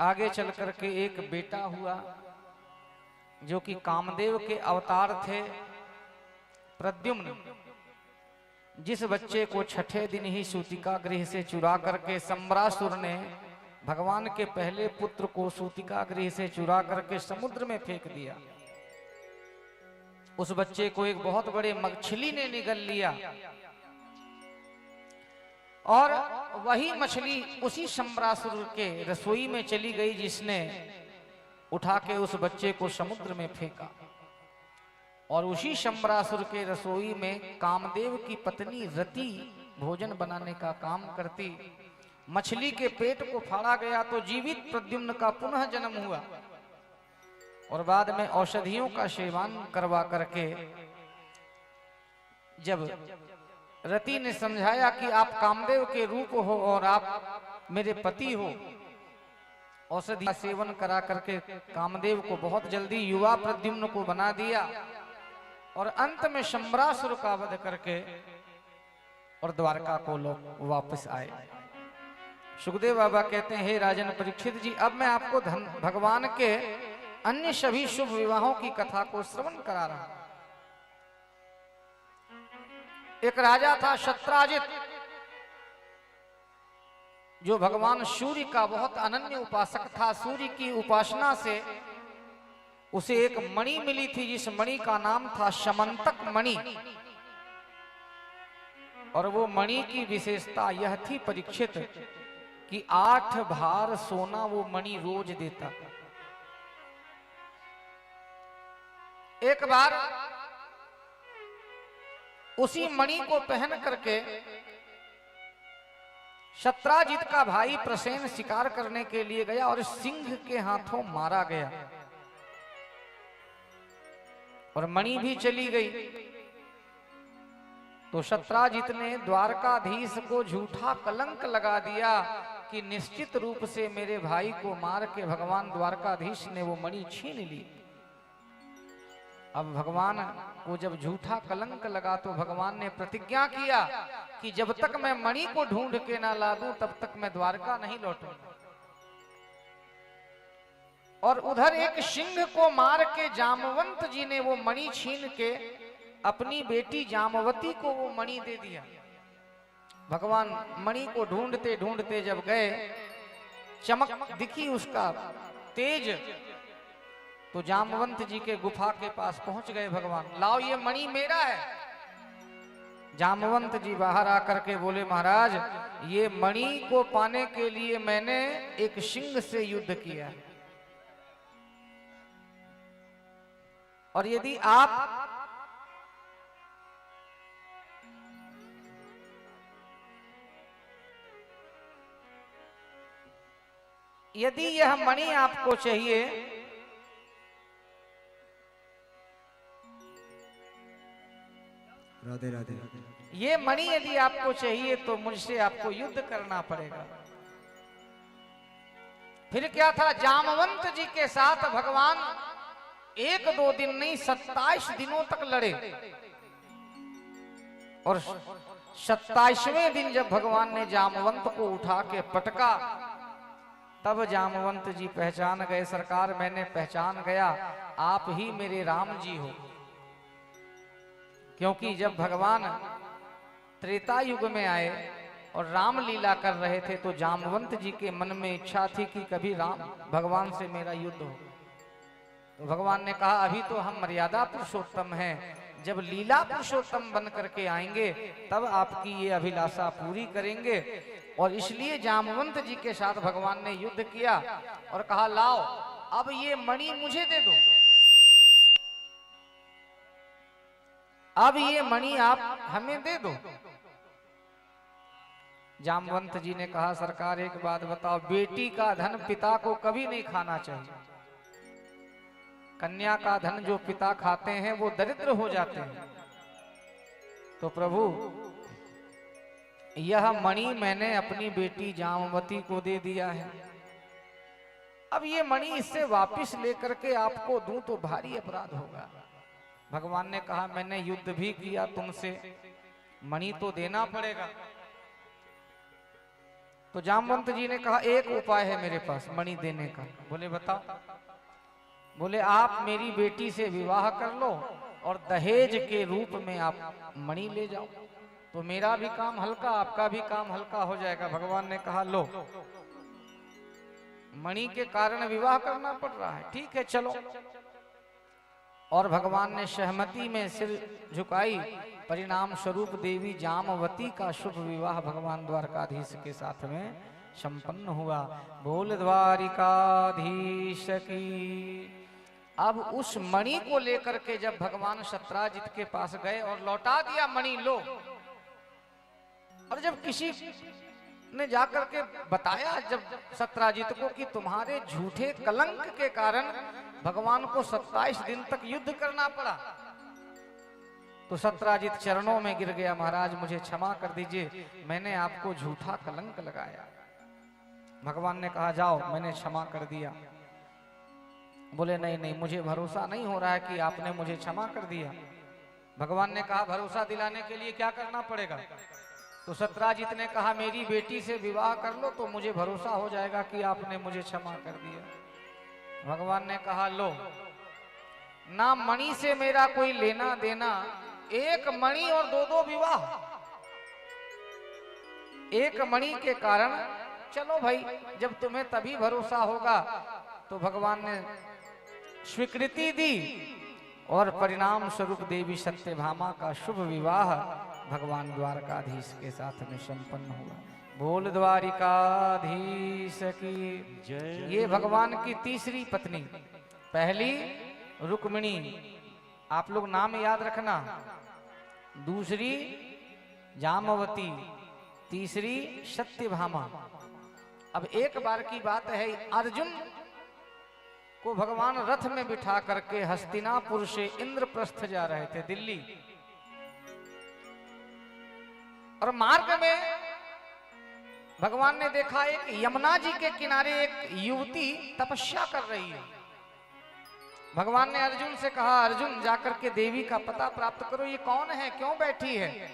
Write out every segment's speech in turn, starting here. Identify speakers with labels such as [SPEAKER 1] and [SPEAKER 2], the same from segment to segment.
[SPEAKER 1] आगे चल करके एक बेटा हुआ जो कि कामदेव के अवतार थे, प्रद्युम्न। जिस बच्चे को छठे दिन ही सूतिका गृह से चुरा करके सम्रासुर ने भगवान के पहले पुत्र को सूतिका गृह से चुरा करके समुद्र में फेंक दिया, उस बच्चे को एक बहुत बड़े मछली ने निगल लिया और वही मछली उसी सम्रासुर के रसोई में चली गई, जिसने उठा के उस बच्चे को समुद्र में फेंका। और उसी सम्रासुर के रसोई में कामदेव की पत्नी रति भोजन बनाने का काम करती। मछली के पेट को फाड़ा गया तो जीवित प्रद्युम्न का पुनः जन्म हुआ और बाद में औषधियों का सेवन करवा करके जब रति ने समझाया कि आप कामदेव के रूप हो और आप मेरे पति हो, औषधि का सेवन करा करके कामदेव को बहुत जल्दी युवा प्रद्युम्न को बना दिया और अंत में सम्रासुर का वध करके और द्वारका को लोग वापस आए। सुखदेव बाबा कहते हैं, हे राजन परीक्षित जी, अब मैं आपको भगवान के अन्य सभी शुभ विवाहों की कथा को श्रवण करा रहा हूं। एक राजा था शत्राजित, जो भगवान सूर्य का बहुत अनन्य उपासक था। सूर्य की उपासना से उसे एक मणि मिली थी, जिस मणि का नाम था समंतक मणि। और वो मणि की विशेषता यह थी परीक्षित कि 8 भार सोना वो मणि रोज देता। एक बार उसी मणि को पहन करके शत्राजित का भाई प्रसेन शिकार करने के लिए गया और सिंह के हाथों मारा गया और मणि भी चली गई। तो शत्राजित ने द्वारकाधीश को झूठा कलंक लगा दिया कि निश्चित रूप से मेरे भाई को मार के भगवान द्वारकाधीश ने वो मणि छीन ली। अब भगवान को जब झूठा कलंक लगा तो भगवान ने प्रतिज्ञा किया कि जब तक मैं मणि को ढूंढ के ना ला दूं तब तक मैं द्वारका नहीं लौटूंगा। और उधर एक सिंह को मार के जामवंत जी ने वो मणि छीन के अपनी बेटी जामवती को वो मणि दे दिया। भगवान मणि को ढूंढते ढूंढते जब गए, चमक दिखी उसका तेज, तो जामवंत जी के गुफा के पास पहुंच गए भगवान। लाओ ये मणि मेरा है। जामवंत जी बाहर आकर के बोले, महाराज ये मणि को पाने के लिए मैंने एक सिंह से युद्ध किया है, और यदि यह मणि आपको चाहिए
[SPEAKER 2] राधे राधे,
[SPEAKER 1] ये मणि यदि आपको चाहिए तो मुझसे आपको युद्ध करना पड़ेगा। फिर क्या था, जामवंत जी के साथ भगवान 1-2 दिन नहीं 27 दिनों तक लड़े। और 27वें दिन जब भगवान ने जामवंत को उठा के पटका, तब जामवंत जी पहचान गए, सरकार मैंने पहचान गया, आप ही मेरे राम जी हो। क्योंकि जब भगवान त्रेता युग में आए और राम लीला कर रहे थे तो जामवंत जी के मन में इच्छा थी कि कभी राम भगवान से मेरा युद्ध हो। तो भगवान ने कहा, अभी तो हम मर्यादा पुरुषोत्तम हैं, जब लीला पुरुषोत्तम बन करके आएंगे तब आपकी ये अभिलाषा पूरी करेंगे। और इसलिए जामवंत जी के साथ भगवान ने युद्ध किया और कहा, लाओ अब ये मणि मुझे दे दो, अब ये मणि आप हमें दे दो। जामवंत जी ने कहा, सरकार एक बात बताओ, बेटी का धन पिता को कभी नहीं खाना चाहिए। कन्या का धन जो पिता खाते हैं वो दरिद्र हो जाते हैं। तो प्रभु यह मणि मैंने अपनी बेटी जामवती को दे दिया है, अब ये मणि इससे वापस लेकर के आपको दूं तो भारी अपराध होगा। भगवान ने कहा, मैंने युद्ध भी किया तुमसे, मणि तो देना पड़ेगा। तो जामवंत जी ने कहा एक उपाय है मेरे पास मणि देने का। बोले बताओ। बोले आप मेरी बेटी से विवाह कर लो और दहेज के रूप में आप मणि ले जाओ, तो मेरा भी काम हल्का, आपका भी काम हल्का हो जाएगा। भगवान ने कहा लो, मणि के कारण विवाह करना पड़ रहा है, ठीक है चलो। और भगवान ने सहमति में सिर झुकाई। परिणाम स्वरूप देवी जामवती का शुभ विवाह भगवान द्वारकाधीश के साथ में संपन्न हुआ। बोल द्वारिकाधीश की। अब उस मणि को लेकर के जब भगवान सत्राजित के पास गए और लौटा दिया मणि लो, और जब किसी ने जाकर के बताया जब सत्राजित को कि तुम्हारे झूठे कलंक के कारण भगवान को 27 दिन तक युद्ध करना पड़ा, तो सत्राजित चरणों में गिर गया। महाराज मुझे क्षमा कर दीजिए, मैंने आपको झूठा कलंक लगाया। भगवान ने कहा जाओ, मैंने क्षमा कर दिया। बोले नहीं नहीं, मुझे भरोसा नहीं हो रहा है कि आपने मुझे क्षमा कर दिया। भगवान ने कहा भरोसा दिलाने के लिए क्या करना पड़ेगा? तो सत्राजित ने कहा मेरी बेटी से विवाह कर लो तो मुझे भरोसा हो जाएगा कि आपने मुझे क्षमा कर दिया। भगवान ने कहा लो, ना मणि से मेरा कोई लेना देना, एक मणि और दो दो विवाह, एक मणि के कारण चलो भाई, जब तुम्हें तभी भरोसा होगा। तो भगवान ने स्वीकृति दी और परिणाम स्वरूप देवी सत्यभामा का शुभ विवाह भगवान द्वारकाधीश के साथ में संपन्न हुआ। बोल द्वारिकाधीश की जय। ये भगवान की तीसरी पत्नी, पहली रुक्मिणी, आप लोग नाम याद रखना, दूसरी जामवती, तीसरी सत्यभामा। अब एक बार की बात है, अर्जुन को भगवान रथ में बिठा करके हस्तिनापुर से इंद्रप्रस्थ जा रहे थे दिल्ली, और मार्ग में भगवान ने देखा एक यमुना जी के किनारे एक युवती तपस्या कर रही है। भगवान ने अर्जुन से कहा अर्जुन जाकर के देवी का पता प्राप्त करो, ये कौन है, क्यों बैठी है।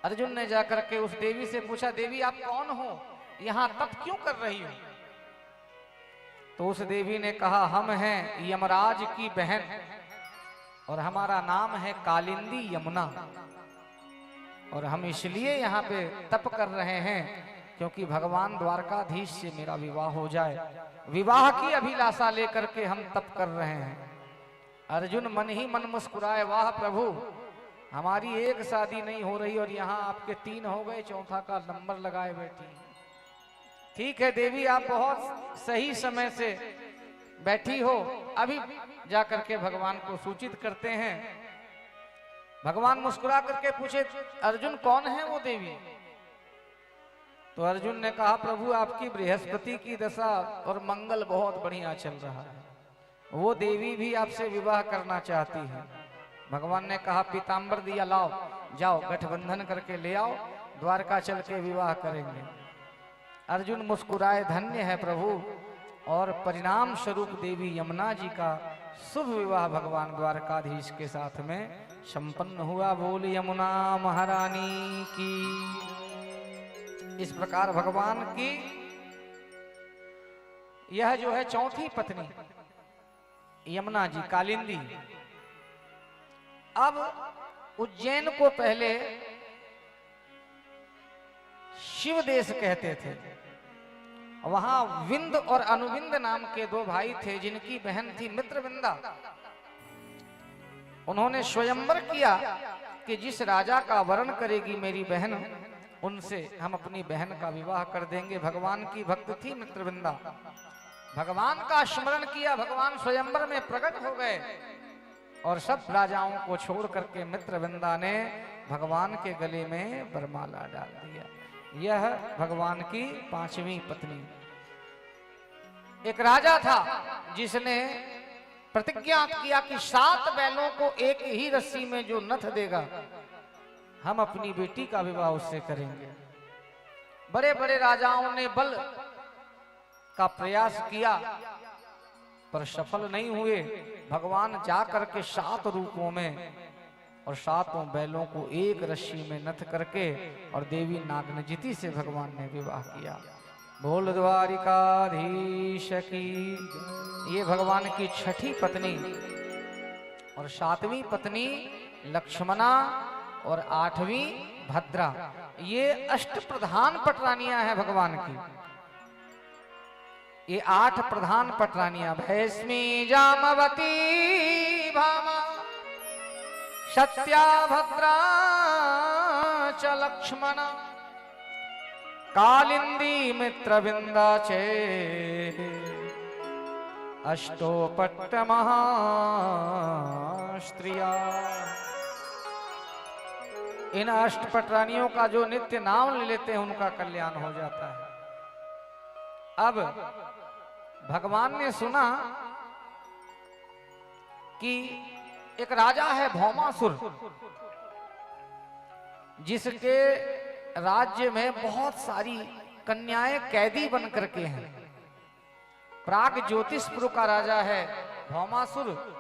[SPEAKER 1] अर्जुन ने जाकर के उस देवी से पूछा देवी आप कौन हो, यहां तप क्यों कर रही हो। तो उस देवी ने कहा हम हैं यमराज की बहन और हमारा नाम है कालिंदी यमुना, और हम इसलिए यहाँ पे तप कर रहे हैं क्योंकि भगवान द्वारकाधीश से मेरा विवाह हो जाए, विवाह की अभिलाषा लेकर के हम तप कर रहे हैं। अर्जुन मन ही मन मुस्कुराए, वाह प्रभु, हमारी एक शादी नहीं हो रही और यहाँ आपके 3 हो गए, चौथा का नंबर लगाए बैठी। ठीक है देवी, आप बहुत सही समय से बैठी हो, अभी जाकर के भगवान को सूचित करते हैं। भगवान मुस्कुरा करके पूछे अर्जुन कौन है वो देवी। तो अर्जुन ने कहा प्रभु आपकी बृहस्पति की दशा और मंगल बहुत बढ़िया चल रहा है, वो देवी भी आपसे विवाह करना चाहती है। भगवान ने कहा पीताम्बर दिया लाओ, जाओ गठबंधन करके ले आओ, द्वारका चल के विवाह करेंगे। अर्जुन मुस्कुराए, धन्य है प्रभु, और परिणाम स्वरूप देवी यमुना जी का शुभ विवाह भगवान द्वारकाधीश के साथ में संपन्न हुआ। बोल यमुना महारानी की। इस प्रकार भगवान की यह जो है चौथी पत्नी यमुना जी कालिंदी। अब उज्जैन को पहले शिव देश कहते थे, वहां विंद और अनुविंद नाम के 2 भाई थे जिनकी बहन थी मित्रविंदा। उन्होंने स्वयंवर किया कि जिस राजा का वरण करेगी मेरी बहन, उनसे हम अपनी बहन का विवाह कर देंगे। भगवान की भक्त थी मित्रविंदा, भगवान का स्मरण किया, भगवान स्वयंवर में प्रकट हो गए और सब राजाओं को छोड़ करके मित्रविंदा ने भगवान के गले में वरमाला डाल दिया। यह भगवान की 5वीं पत्नी। एक राजा था जिसने प्रतिज्ञा किया कि 7 बैलों को एक ही रस्सी में जो नथ देगा हम अपनी बेटी का विवाह उससे करेंगे। बड़े बड़े राजाओं ने बल का प्रयास किया पर सफल नहीं हुए। भगवान जा करके 7 रूपों में और सातों बैलों को एक रस्सी में नथ करके और देवी नागनजिती से भगवान ने विवाह किया। बोल द्वारिकाधीश की। ये भगवान की छठी पत्नी और सातवीं पत्नी लक्ष्मणा और आठवीं भद्रा, ये अष्ट प्रधान पटरानियां हैं भगवान की। ये 8 प्रधान पटरानियां, भैस्मी जामवती भामा सत्या भद्रा च लक्ष्मणा कालिंदी मित्रविंदा चे अष्टोपट्ट महास्त्रिया। इन अष्ट पटरानियों का जो नित्य नाम ले लेते हैं उनका कल्याण हो जाता है। अब भगवान ने सुना कि एक राजा है भौमासुर, जिसके राज्य में बहुत सारी कन्याएं कैदी बन करके हैं। प्राग ज्योतिषपुर का राजा है भौमासुर।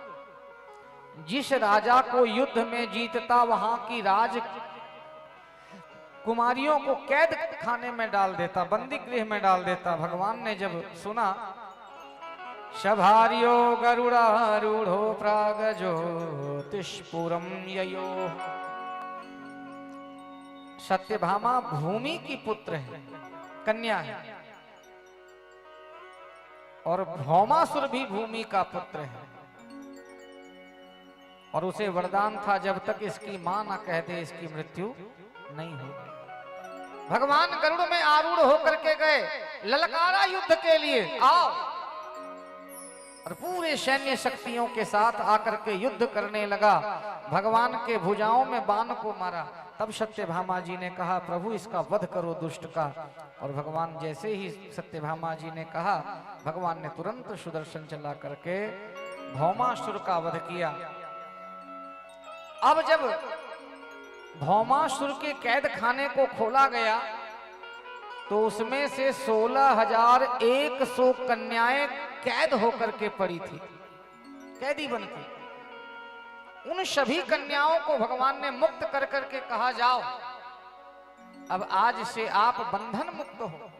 [SPEAKER 1] जिस राजा को युद्ध में जीतता वहां की राज कुमारियों को कैद खाने में डाल देता, बंदी गृह में डाल देता। भगवान ने जब सुना, शभार्यो गरुड़ारूढ़ो प्राग ज्योतिषपुरम ययो। सत्यभामा भूमि की पुत्र है, कन्या है, और भौमासुर भी भूमि का पुत्र है। और उसे वरदान था जब तक इसकी मां ना कह दे इसकी मृत्यु नहीं होगी। भगवान गरुड़ में आरूढ़ होकर के गए, ललकारा युद्ध के लिए आओ, और पूरे सैन्य शक्तियों के साथ आकर के युद्ध करने लगा। भगवान के भुजाओं में बाण को मारा। तब सत्यभामा जी ने कहा, प्रभु इसका वध करो दुष्ट का। और भगवान जैसे ही सत्यभामा जी ने कहा, भगवान ने तुरंत सुदर्शन चला करके भौमासुर का वध किया। अब जब भौमासुर के कैद खाने को खोला गया तो उसमें से 16,100 कन्याएं कैद होकर के पड़ी थी, कैदी बनकर। उन सभी कन्याओं को भगवान ने मुक्त कर करके कहा, जाओ अब आज से आप बंधन मुक्त हो।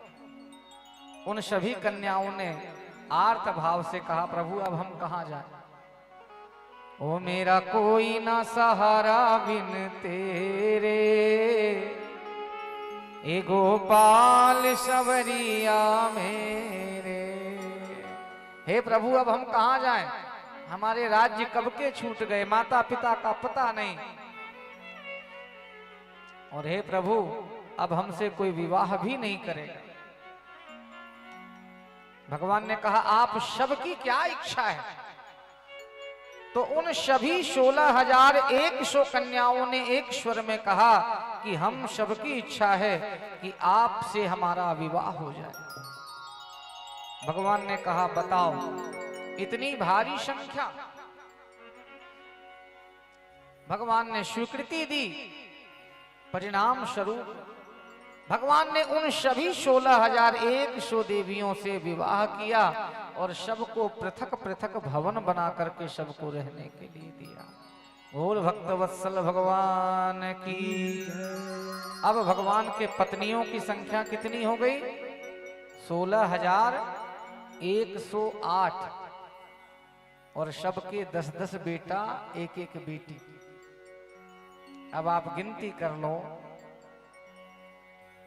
[SPEAKER 1] उन सभी कन्याओं ने आर्त भाव से कहा, प्रभु अब हम कहां जाएं? ओ मेरा कोई ना सहारा बिन तेरे, ए गोपाल सवरिया मेरे। हे प्रभु अब हम कहां जाएं? हमारे राज्य कब के छूट गए, माता पिता का पता नहीं। और हे प्रभु अब हमसे कोई विवाह भी नहीं करेगा। भगवान ने कहा, आप सबकी क्या इच्छा है? तो उन सभी 16,100 कन्याओं ने एक स्वर में कहा कि हम सबकी इच्छा है कि आपसे हमारा विवाह हो जाए। भगवान ने कहा, बताओ इतनी भारी संख्या। भगवान ने स्वीकृति दी। परिणाम स्वरूप भगवान ने उन सभी 16,100 देवियों से विवाह किया और सबको पृथक पृथक भवन बना करके सबको रहने के लिए दिया। बोल भक्तवत्सल भगवान की। अब भगवान के पत्नियों की संख्या कितनी हो गई? 16,108 और सबके 10-10 बेटा, एक एक बेटी। अब आप गिनती कर लो,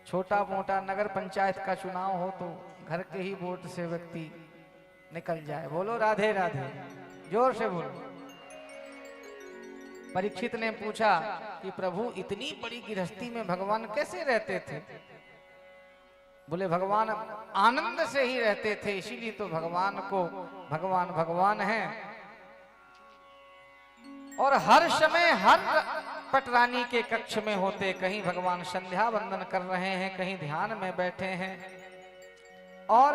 [SPEAKER 1] छोटा मोटा नगर पंचायत का चुनाव हो तो घर के ही वोट से व्यक्ति निकल जाए। बोलो राधे राधे, जोर से बोलो। परीक्षित ने पूछा कि प्रभु इतनी बड़ी गृहस्थी में भगवान कैसे रहते थे? बोले भगवान आनंद से ही रहते थे, इसीलिए तो भगवान को भगवान भगवान है। और हर समय हर पटरानी के कक्ष में होते, कहीं भगवान संध्या वंदन कर रहे हैं, कहीं ध्यान में बैठे हैं, और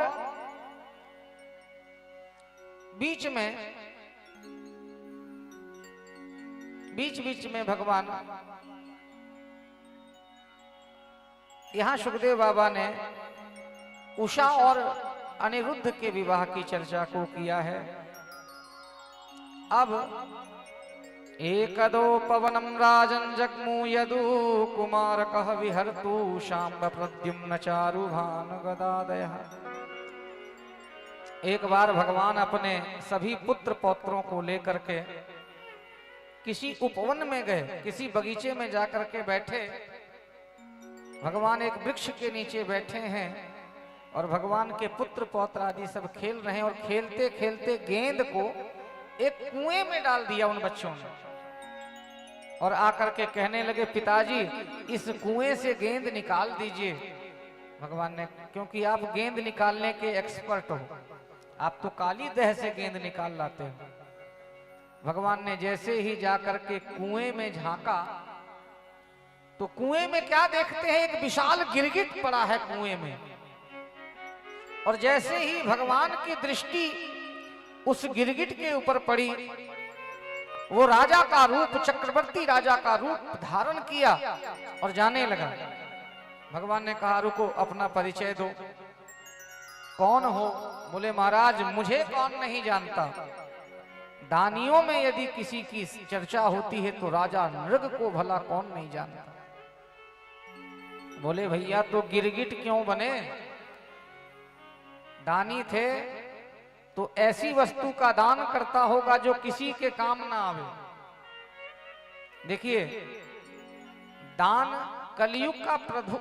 [SPEAKER 1] बीच बीच में भगवान। यहां सुखदेव बाबा ने उषा और अनिरुद्ध के विवाह की चर्चा को किया है। अब एकदो पवनम राजन जगमु यदु कुमार कह विहर्तु शाम्ब प्रद्युम्न चारुभान गदादयः। एक बार भगवान अपने सभी पुत्र पौत्रों को लेकर के किसी उपवन में गए, किसी बगीचे में जाकर के बैठे। भगवान एक वृक्ष के नीचे बैठे हैं और भगवान के पुत्र पौत्र आदि सब खेल रहे हैं, और खेलते खेलते गेंद को एक कुएं में डाल दिया उन बच्चों ने, और आकर के कहने लगे पिताजी इस कुएं से गेंद निकाल दीजिए। भगवान ने, क्योंकि आप गेंद निकालने के एक्सपर्ट हो, आप तो काली दह से गेंद निकाल लाते हो। भगवान ने जैसे ही जाकर के कुएं में झांका तो कुएं में क्या देखते हैं, एक विशाल गिरगिट पड़ा है कुएं में। और जैसे ही भगवान की दृष्टि उस गिरगिट के ऊपर पड़ी, वो राजा का रूप, चक्रवर्ती राजा का रूप धारण किया और जाने लगा। भगवान ने कहा रुको, अपना परिचय दो, कौन हो? बोले महाराज मुझे कौन नहीं जानता, दानियों में यदि किसी की चर्चा होती है तो राजा नृग को भला कौन नहीं जानता। बोले भैया तो गिरगिट क्यों बने, दानी थे तो ऐसी वस्तु का दान करता होगा जो किसी के काम ना आवे। देखिए दान कलयुग का प्रभु,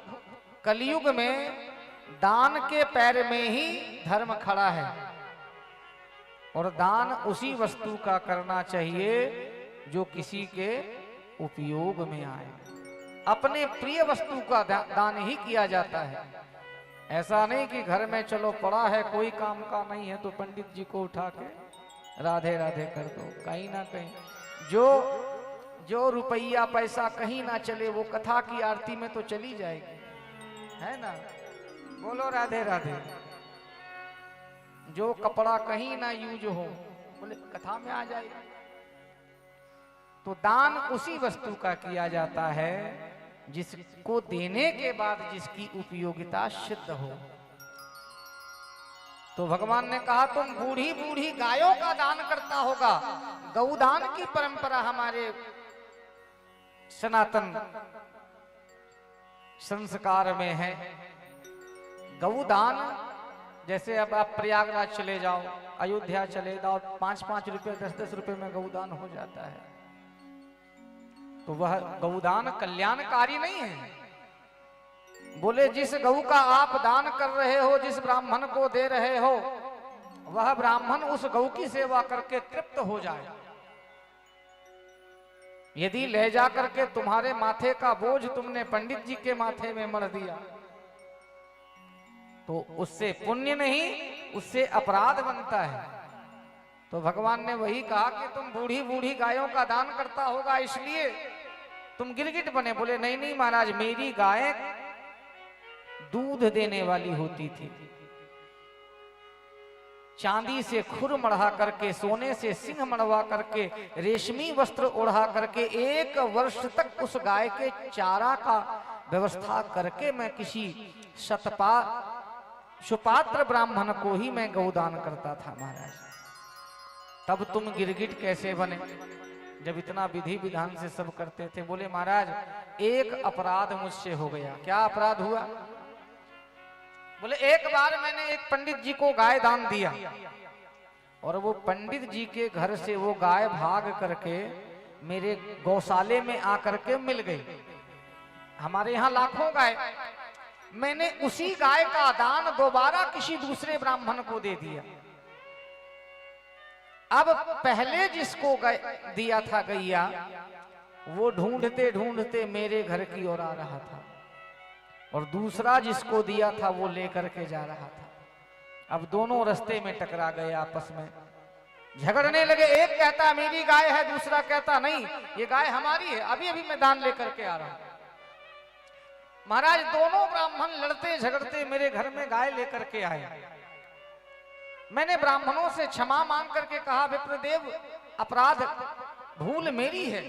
[SPEAKER 1] कलयुग में दान के पैर में ही धर्म खड़ा है, और दान उसी वस्तु का करना चाहिए जो किसी के उपयोग में आए। अपने प्रिय वस्तु का दान ही किया जाता है। ऐसा नहीं कि घर में चलो पड़ा है कोई काम का नहीं है तो पंडित जी को उठा के राधे राधे कर दो। कहीं ना कहीं जो रुपया पैसा कहीं ना चले वो कथा की आरती में तो चली जाएगी, है ना? बोलो राधे राधे। जो कपड़ा कहीं ना यूज हो बोले कथा में आ जाएगा। तो दान उसी वस्तु का किया जाता है जिसको देने के बाद जिसकी उपयोगिता सिद्ध हो। तो भगवान ने कहा तुम बूढ़ी बूढ़ी गायों का दान करता होगा। गौदान की परंपरा हमारे सनातन संस्कार में है। गौदान, जैसे अब आप प्रयागराज चले जाओ, अयोध्या चले जाओ, 5-5 रुपए 10-10 रुपए में गौदान हो जाता है। तो वह गौदान कल्याणकारी नहीं है। बोले जिस गौ का आप दान कर रहे हो, जिस ब्राह्मण को दे रहे हो, वह ब्राह्मण उस गौ की सेवा करके तृप्त हो जाए। यदि ले जाकर के तुम्हारे माथे का बोझ तुमने पंडित जी के माथे में मर दिया तो उससे पुण्य नहीं, उससे अपराध बनता है। तो भगवान ने वही कहा कि तुम बूढ़ी बूढ़ी गायों का दान करता होगा इसलिए तुम गिरगिट बने। बोले नहीं नहीं महाराज, मेरी गाय दूध देने वाली होती थी, चांदी से खुर मढ़ा करके, सोने से सिंह मढ़वा करके, रेशमी वस्त्र ओढ़ा करके 1 वर्ष तक उस गाय के चारा का व्यवस्था करके मैं किसी सुपात्र ब्राह्मण को ही मैं गौदान करता था महाराज। तब तुम गिरगिट कैसे बने जब इतना विधि विधान से सब करते थे? बोले महाराज एक अपराध मुझसे हो गया। क्या अपराध हुआ? बोले एक बार मैंने एक पंडित जी को गाय दान दिया और वो पंडित जी के घर से वो गाय भाग करके मेरे गौशाले में आकर के मिल गई। हमारे यहाँ लाखों गाय, मैंने उसी गाय का दान दोबारा किसी दूसरे ब्राह्मण को दे दिया। अब पहले जिसको दिया था गैया, वो ढूंढते ढूंढते मेरे घर की ओर आ रहा था, और दूसरा जिसको दिया था वो लेकर के जा रहा था। अब दोनों रास्ते में टकरा गए, आपस में झगड़ने लगे। एक कहता मेरी गाय है, दूसरा कहता नहीं ये गाय हमारी है, अभी अभी मैं दान लेकर के आ रहा हूं। महाराज दोनों ब्राह्मण लड़ते झगड़ते मेरे घर में गाय लेकर के आए। मैंने ब्राह्मणों से क्षमा मांग करके कहा विप्रदेव अपराध भूल मेरी है,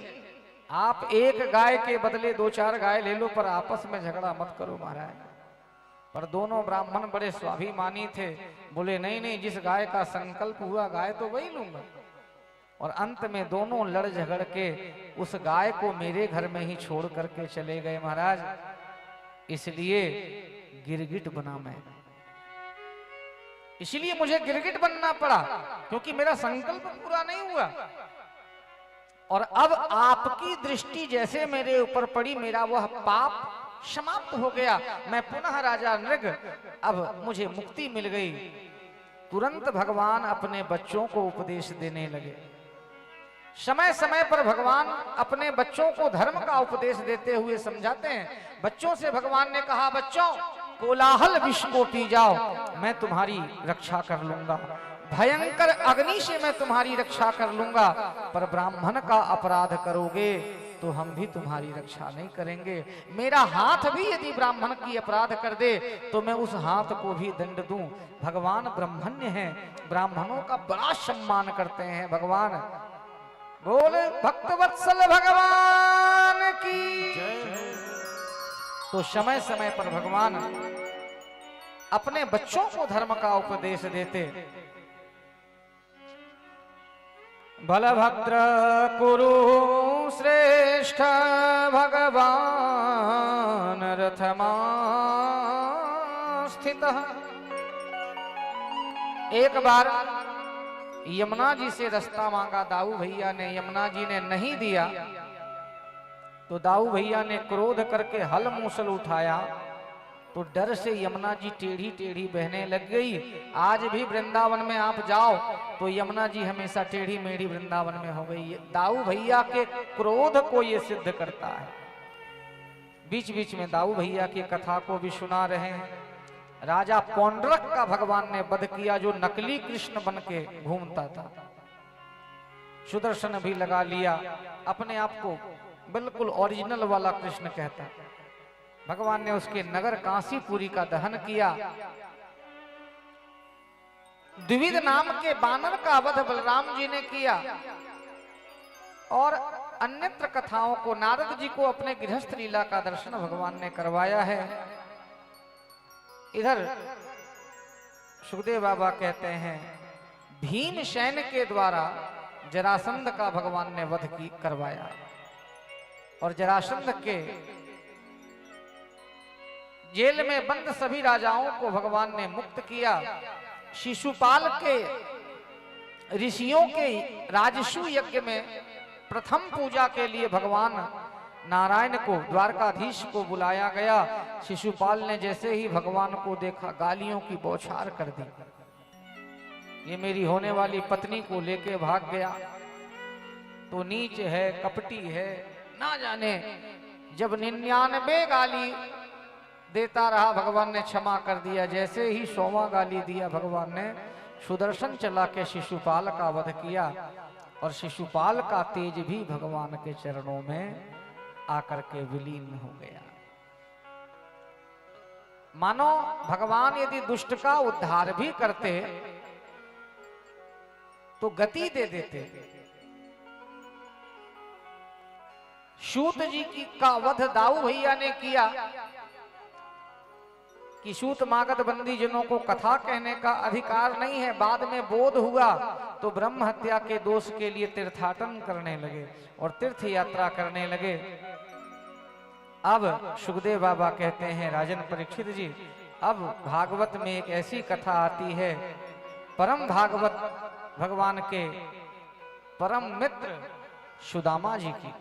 [SPEAKER 1] आप एक गाय के बदले 2-4 गाय ले लो, पर आपस में झगड़ा मत करो महाराज। पर दोनों ब्राह्मण बड़े स्वाभिमानी थे, बोले नहीं नहीं जिस गाय का संकल्प हुआ गाय तो वही लूंगा। और अंत में दोनों लड़ झगड़ के उस गाय को मेरे घर में ही छोड़ करके चले गए महाराज। इसलिए गिरगिट बना मैं, इसलिए मुझे गिरगिट बनना पड़ा, क्योंकि मेरा संकल्प पूरा नहीं हुआ। और अब आपकी दृष्टि जैसे मेरे ऊपर पड़ी, मेरा वह पाप समाप्त हो गया, मैं पुनः राजा नृग, अब मुझे मुक्ति मिल गई। तुरंत भगवान अपने बच्चों को उपदेश देने लगे। समय समय पर भगवान अपने बच्चों को धर्म का उपदेश देते हुए समझाते हैं। बच्चों से भगवान ने कहा, बच्चों कोलाहल विष को पी जाओ, मैं तुम्हारी रक्षा कर लूंगा, भयंकर अग्नि से मैं तुम्हारी रक्षा कर लूंगा, पर ब्राह्मण का अपराध करोगे तो हम भी तुम्हारी रक्षा नहीं करेंगे। मेरा हाथ भी यदि ब्राह्मण की अपराध कर दे तो मैं उस हाथ को भी दंड दूं। भगवान ब्रह्मण्य हैं, ब्राह्मणों का बड़ा सम्मान करते हैं भगवान। बोले भक्तवत्सल भगवान की जय। तो समय समय पर भगवान अपने बच्चों को धर्म का उपदेश देते। बलभद्र कुरु श्रेष्ठ भगवान रथमा स्थितः। एक बार यमुना जी से रास्ता मांगा दाऊ भैया ने, यमुना जी ने नहीं दिया तो दाऊ भैया ने क्रोध करके हल मूसल उठाया, तो डर से यमुना जी टेढ़ी टेढ़ी बहने लग गई। आज भी वृंदावन में आप जाओ तो यमुना जी हमेशा टेढ़ी मेढ़ी वृंदावन में हो गई। दाऊ भैया के क्रोध को ये सिद्ध करता है। बीच बीच में दाऊ भैया की कथा को भी सुना रहे हैं। राजा पौंड्रक का भगवान ने वध किया, जो नकली कृष्ण बन के घूमता था। सुदर्शन भी लगा लिया, अपने आप को बिल्कुल ओरिजिनल वाला कृष्ण कहता। भगवान ने उसके नगर कांसीपुरी का दहन किया। द्विविध नाम के बानर का वध बलराम जी ने किया। और अन्यत्र कथाओं को नारद जी को अपने गृहस्थ लीला का दर्शन भगवान ने करवाया है। इधर सुखदेव बाबा कहते हैं भीमसेन के द्वारा जरासंध का भगवान ने वध करवाया, और जरासंध के जेल में बंद सभी राजाओं को भगवान ने मुक्त किया। शिशुपाल के ऋषियों के राजसु यज्ञ में प्रथम पूजा के लिए भगवान नारायण को, द्वारकाधीश को बुलाया गया। शिशुपाल ने जैसे ही भगवान को देखा गालियों की बौछार कर दी। ये मेरी होने वाली पत्नी को लेके भाग गया, तो नीच है, कपटी है, ना जाने। जब 99 गाली देता रहा, भगवान ने क्षमा कर दिया। जैसे ही 100वां गाली दिया, भगवान ने सुदर्शन चला के शिशुपाल का वध किया, और शिशुपाल का तेज भी भगवान के चरणों में आकर के विलीन हो गया। मानो भगवान यदि दुष्ट का उद्धार भी करते तो गति दे देते। सूत जी की का वध दाऊ भैया ने किया कि सूत मागध बंदी जनों को कथा कहने का अधिकार नहीं है। बाद में बोध हुआ तो ब्रह्म हत्या के दोष के लिए तीर्थाटन करने लगे और तीर्थ यात्रा करने लगे। अब सुखदेव बाबा कहते हैं, राजन परीक्षित जी, अब भागवत में एक ऐसी कथा आती है, परम भागवत भगवान के परम मित्र सुदामा जी की।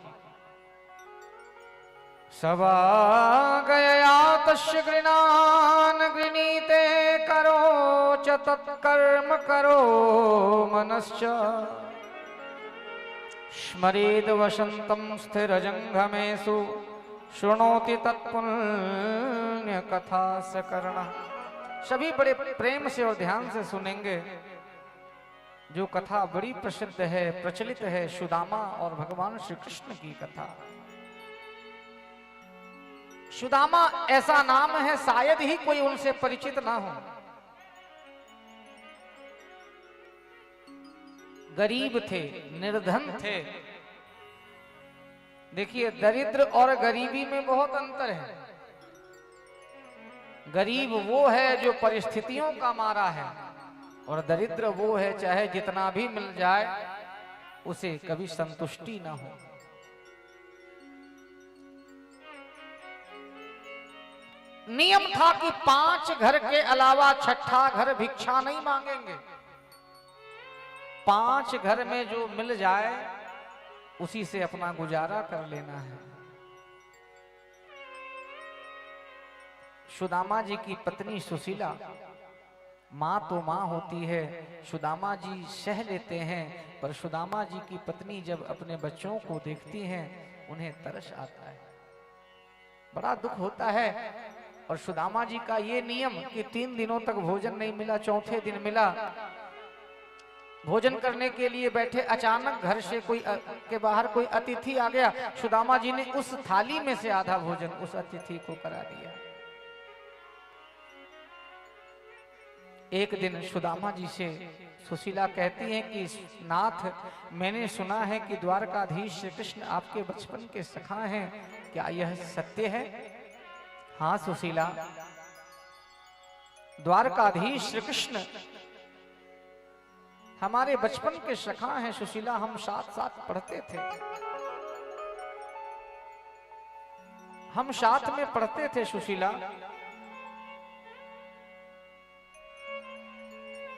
[SPEAKER 1] सवा गया तस्य गृणान गृणीते करो च तत्कर्म करो मनश्च स्मरेद वसंतम स्थिरजंघमेषु शृणोति तत्पुण्य कथा सकर्ण। सभी बड़े प्रेम से और ध्यान से सुनेंगे। जो कथा बड़ी प्रसिद्ध है, प्रचलित है, सुदामा और भगवान श्री कृष्ण की कथा। सुदामा ऐसा नाम है, शायद ही कोई उनसे परिचित ना हो। गरीब थे, निर्धन थे। देखिए, दरिद्र और गरीबी में बहुत अंतर है। गरीब वो है जो परिस्थितियों का मारा है, और दरिद्र वो है चाहे जितना भी मिल जाए उसे कभी संतुष्टि ना हो। नियम था कि 5 घर के अलावा छठा घर भिक्षा नहीं मांगेंगे। 5 घर में जो मिल जाए उसी से अपना गुजारा कर लेना है। सुदामा जी की पत्नी सुशीला, माँ तो माँ होती है, सुदामा जी सह लेते हैं, पर सुदामा जी की पत्नी जब अपने बच्चों को देखती हैं उन्हें तरस आता है, बड़ा दुख होता है। और सुदामा जी का ये नियम कि 3 दिनों तक भोजन नहीं मिला, चौथे दिन मिला। भोजन करने के लिए बैठे, अचानक घर से कोई के बाहर कोई अतिथि आ गया। सुदामा जी ने उस थाली में से आधा भोजन उस अतिथि को करा दिया। एक दिन सुदामा जी से सुशीला कहती हैं कि नाथ, मैंने सुना है कि द्वारकाधीश श्री कृष्ण आपके बचपन के सखा हैं, क्या यह सत्य है? हाँ सुशीला, द्वारकाधीश श्री कृष्ण हमारे बचपन के सखा हैं सुशीला, हम साथ साथ पढ़ते थे, हम साथ में पढ़ते थे सुशीला।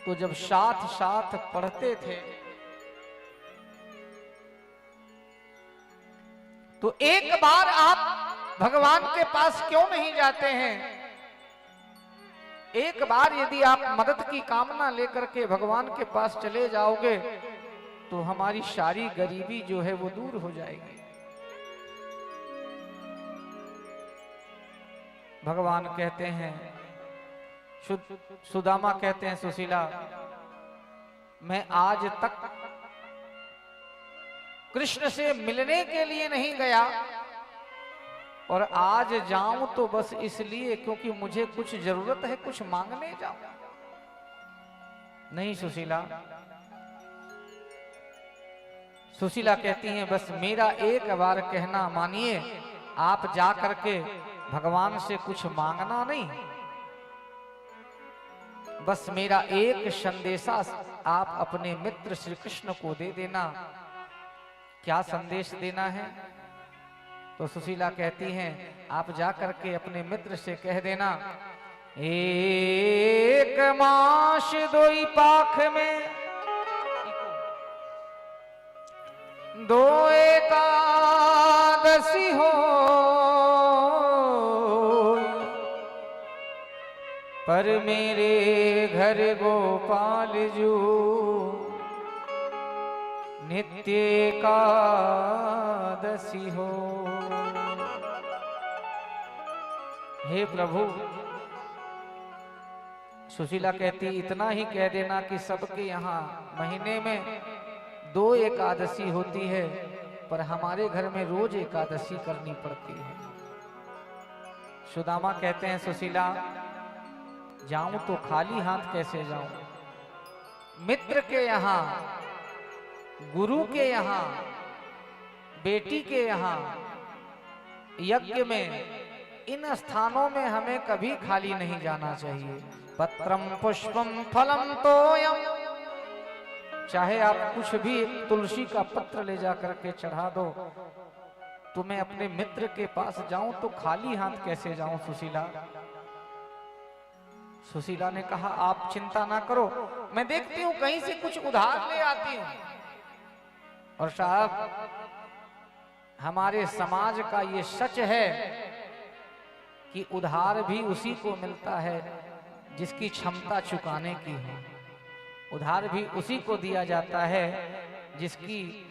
[SPEAKER 1] तो जब साथ साथ पढ़ते थे तो एक बार आप भगवान के पास क्यों नहीं जाते हैं? एक बार यदि आप मदद की कामना लेकर के भगवान के पास चले जाओगे तो हमारी सारी गरीबी जो है वो दूर हो जाएगी। भगवान कहते हैं, सुदामा कहते हैं, सुशीला, मैं आज तक कृष्ण से मिलने के लिए नहीं गया और आज जाऊं तो बस इसलिए क्योंकि मुझे कुछ जरूरत है, कुछ मांगने जाऊं। नहीं सुशीला, सुशीला कहती हैं, बस मेरा एक बार कहना मानिए, आप जा करके भगवान से कुछ मांगना नहीं, बस मेरा एक संदेशा आप अपने मित्र श्री कृष्ण को दे देना। क्या संदेश देना है? तो सुशीला कहती हैं, आप जा करके अपने मित्र से कह देना, एक मास 2 पाख में 2 एकादशी हो, पर मेरे घर गोपाल जू नित्य एकादशी हो। हे प्रभु, सुशीला कहती, इतना ही कह देना कि सबके यहाँ महीने में 2 एकादशी होती है, पर हमारे घर में रोज एकादशी करनी पड़ती है। सुदामा कहते हैं, सुशीला, जाऊं तो खाली हाथ कैसे जाऊं? मित्र के यहाँ, गुरु के यहाँ, बेटी के यहाँ, यज्ञ में, इन स्थानों में हमें कभी खाली नहीं जाना चाहिए। पत्रम पुष्पम फलम तोयम, चाहे आप कुछ भी तुलसी का पत्र ले जा करके चढ़ा दो, तो मैं अपने मित्र के पास जाऊं तो खाली हाथ कैसे जाऊं सुशीला? सुशीला ने कहा, आप चिंता ना करो, मैं देखती हूं कहीं से कुछ उधार ले आती हूं। और साहब, हमारे समाज का ये सच है कि उधार भी उसी को मिलता है जिसकी क्षमता चुकाने की है। उधार भी उसी को दिया जाता है जिसकी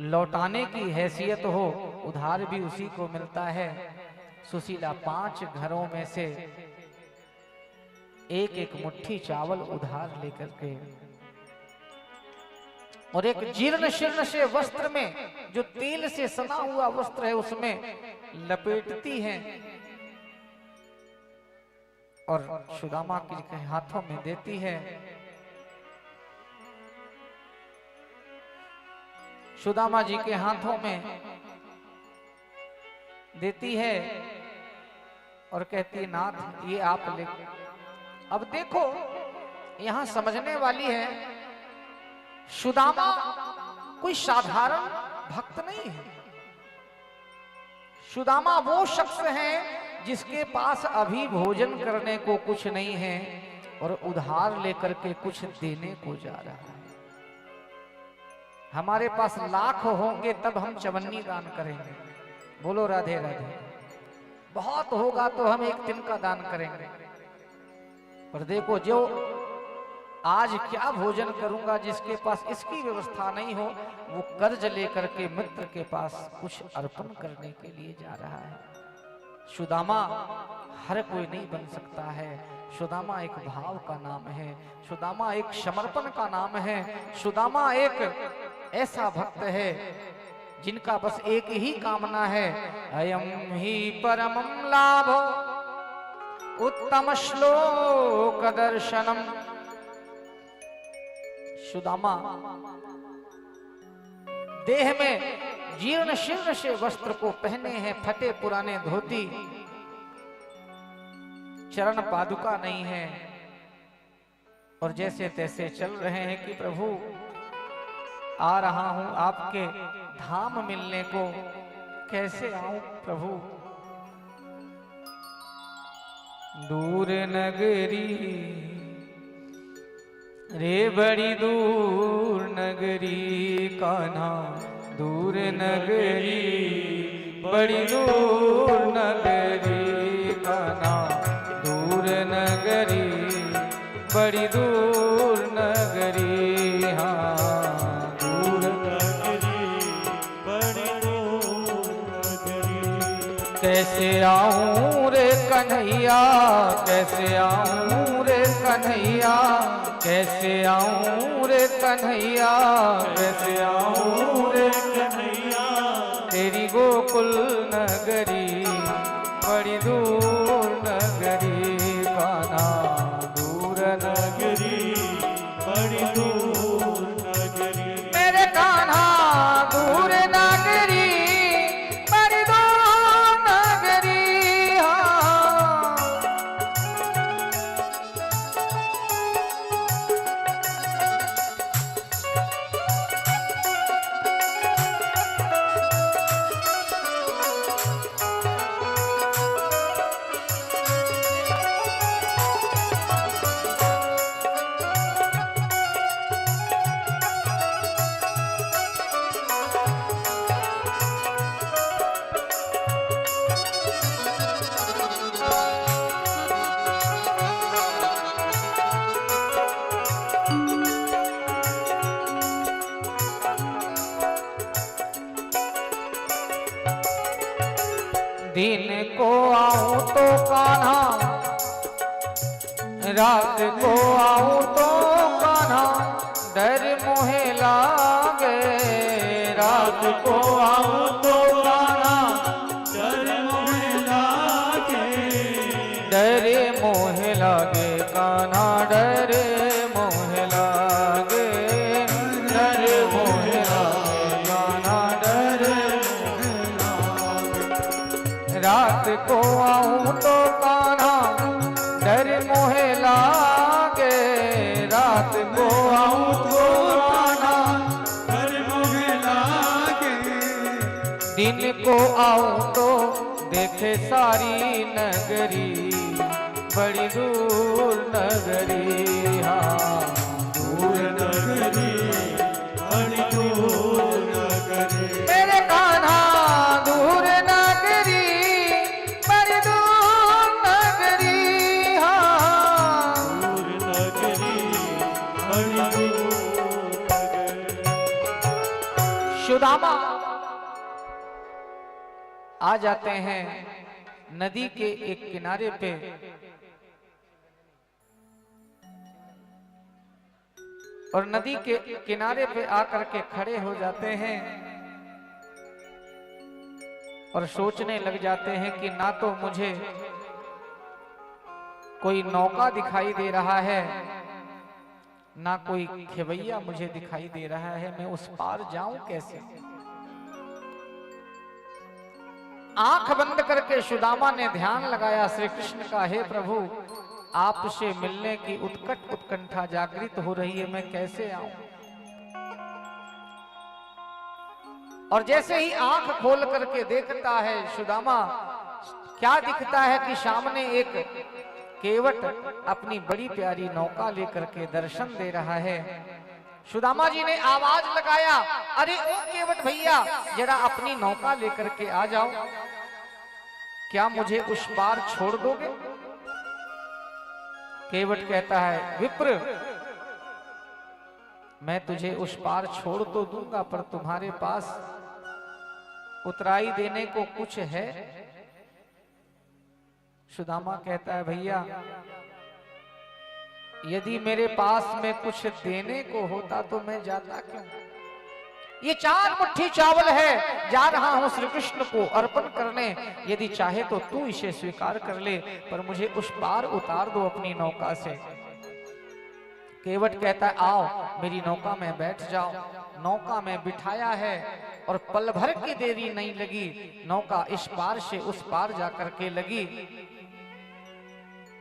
[SPEAKER 1] लौटाने की हैसियत हो, उधार भी उसी को मिलता है। सुशीला 5 घरों में से एक एक मुट्ठी चावल उधार लेकर के और एक जीर्ण शीर्ण से वस्त्र में, जो तेल से सना हुआ वस्त्र है, उसमें लपेटती हैं और सुदामा के हाथों में देती है। सुदामा जी के हाथों में देती है और कहती है, नाथ ये आप ले। अब देखो, यहां समझने वाली है, सुदामा कोई साधारण भक्त नहीं है। सुदामा वो शख्स है जिसके पास अभी भोजन करने को कुछ नहीं है और उधार लेकर के कुछ देने को जा रहा है। हमारे पास लाख होंगे तब हम चवन्नी दान करेंगे। बोलो राधे राधे। बहुत होगा तो हम एक दिन का दान करेंगे। पर देखो, जो आज क्या भोजन करूंगा, जिसके पास इसकी व्यवस्था नहीं हो, वो कर्ज लेकर के मित्र के पास कुछ अर्पण करने के लिए जा रहा है। सुदामा हर कोई नहीं बन सकता है। सुदामा एक भाव का नाम है, सुदामा एक समर्पण का नाम है, सुदामा एक ऐसा भक्त है जिनका बस एक ही कामना है, अयम ही परमं लाभो उत्तम श्लोक दर्शनम। सुदामा देह में जीर्ण शीर्ण से वस्त्र को पहने हैं, फटे पुराने धोती, चरण पादुका नहीं है, और जैसे तैसे चल रहे हैं कि प्रभु आ रहा हूं आपके धाम मिलने को, कैसे आऊं प्रभु। दूर नगरी रे बड़ी दूर नगरी कान्हा, दूर नगरी बड़ी दूर नगरी कान्हा, दूर नगरी बड़ी दूर नगरी। हाँ,
[SPEAKER 2] दूर नगरी बड़ी दूर नगरी।
[SPEAKER 1] कैसे आऊं रे कन्हैया, कैसे आऊं रे कन्हैया, कैसे आऊं रे कन्हैया,
[SPEAKER 2] कैसे आऊं रे कन्हैया,
[SPEAKER 1] तेरी गोकुल नगरी बड़ी दूर नगरी कान्हा, दूर
[SPEAKER 2] नगरी बड़ी दूर नगरी।
[SPEAKER 1] मेरे कान्हा दूर नगरी बड़ी दूर नगरी। हाँ, दिन को आऊं तो कान्हा, रात को आऊं तो कान्हा, डर मोहे लागे। रात को आऊं तो कान्हा,
[SPEAKER 2] डर मोहे लागे,
[SPEAKER 1] डर मोहे लागे कान्हा, डर मोहे लागे, डर मोहे लागे कान्हा, डर रात को आऊं तो कान्हा, डर मोहे लागे। रात को आऊं तो कान्हा,
[SPEAKER 2] डर मोहे लागे,
[SPEAKER 1] दिन को आऊं तो देखे सारी नगरी बड़ी दूर नगरी। हाँ,
[SPEAKER 2] दूर नगरी बड़ी दूर नगरी।
[SPEAKER 1] मेरे कान्हा दूर नगरी बड़ी दूर नगरी। हाँ,
[SPEAKER 2] दूर नगरी बड़ी दूर नगरी।
[SPEAKER 1] सुदामा आ जाते हैं नदी के एक किनारे पे, और नदी के किनारे पे आकर के खड़े हो जाते हैं और सोचने लग जाते हैं कि ना तो मुझे कोई नौका दिखाई दे रहा है, ना कोई खेवैया मुझे दिखाई दे रहा है, मैं उस पार जाऊं कैसे। आंख बंद करके सुदामा ने ध्यान लगाया श्री कृष्ण का, हे प्रभु आपसे मिलने की उत्कंठा जागृत हो रही है, मैं कैसे आऊं। और जैसे ही आंख खोल करके देखता है सुदामा, क्या दिखता है कि सामने एक केवट अपनी बड़ी प्यारी नौका लेकर के दर्शन दे रहा है। सुदामा जी ने आवाज लगाया, अरे ओ केवट भैया, जरा अपनी नौका लेकर के आ जाओ, क्या मुझे उस पार छोड़ दोगे? केवट कहता है, विप्र, मैं तुझे उस पार छोड़ तो दूंगा, पर तुम्हारे पास उतराई देने को कुछ है? सुदामा कहता है, भैया, यदि मेरे पास में कुछ देने को होता तो मैं जाता क्यों? ये 4 मुट्ठी चावल है, जा रहा हूं श्री कृष्ण को अर्पण करने, यदि चाहे तो तू इसे स्वीकार कर ले, पर मुझे उस पार उतार दो अपनी नौका से। केवट कहता है, आओ मेरी नौका में बैठ जाओ। नौका में बिठाया है और पल भर की देरी नहीं लगी, नौका इस पार से उस पार जाकर के लगी।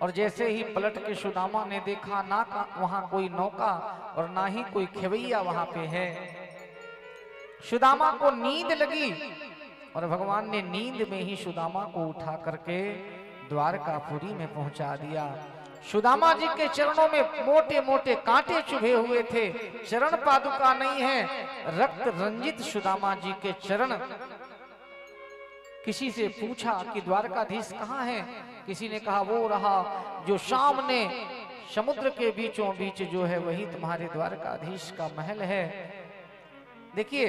[SPEAKER 1] और जैसे ही पलट के सुदामा ने देखा, ना वहां कोई नौका और ना ही कोई खेवैया वहां पे है। सुदामा को नींद लगी और भगवान ने नींद में ही सुदामा को उठा करके द्वारकापुरी में पहुंचा दिया। सुदामा जी के चरणों में मोटे मोटे कांटे चुभे हुए थे, चरण पादुका नहीं है, रक्त रंजित सुदामा जी के चरण। किसी से पूछा कि द्वारकाधीश कहाँ है? किसी ने कहा, वो रहा जो सामने समुद्र के बीचों बीच जो है, वही तुम्हारे द्वारकाधीश का महल है। देखिए,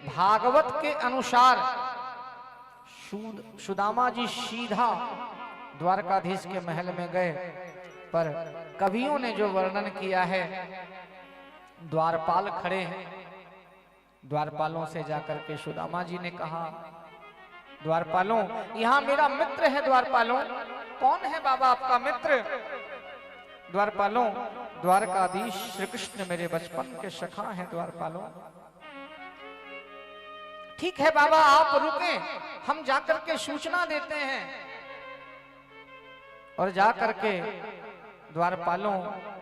[SPEAKER 1] भागवत के अनुसार सुदामा जी सीधा द्वारकाधीश के महल में गए, पर कवियों ने जो वर्णन किया है, द्वारपाल खड़े हैं, द्वारपालों से जाकर के सुदामा जी ने कहा, द्वारपालों, यहाँ मेरा मित्र है। द्वारपालों, कौन है बाबा आपका मित्र? द्वारपालों, द्वारकाधीश श्री कृष्ण मेरे बचपन के सखा हैं। द्वारपालों, ठीक है बाबा, आप रुकें, हम जाकर के सूचना देते हैं। और जाकर के द्वारपालों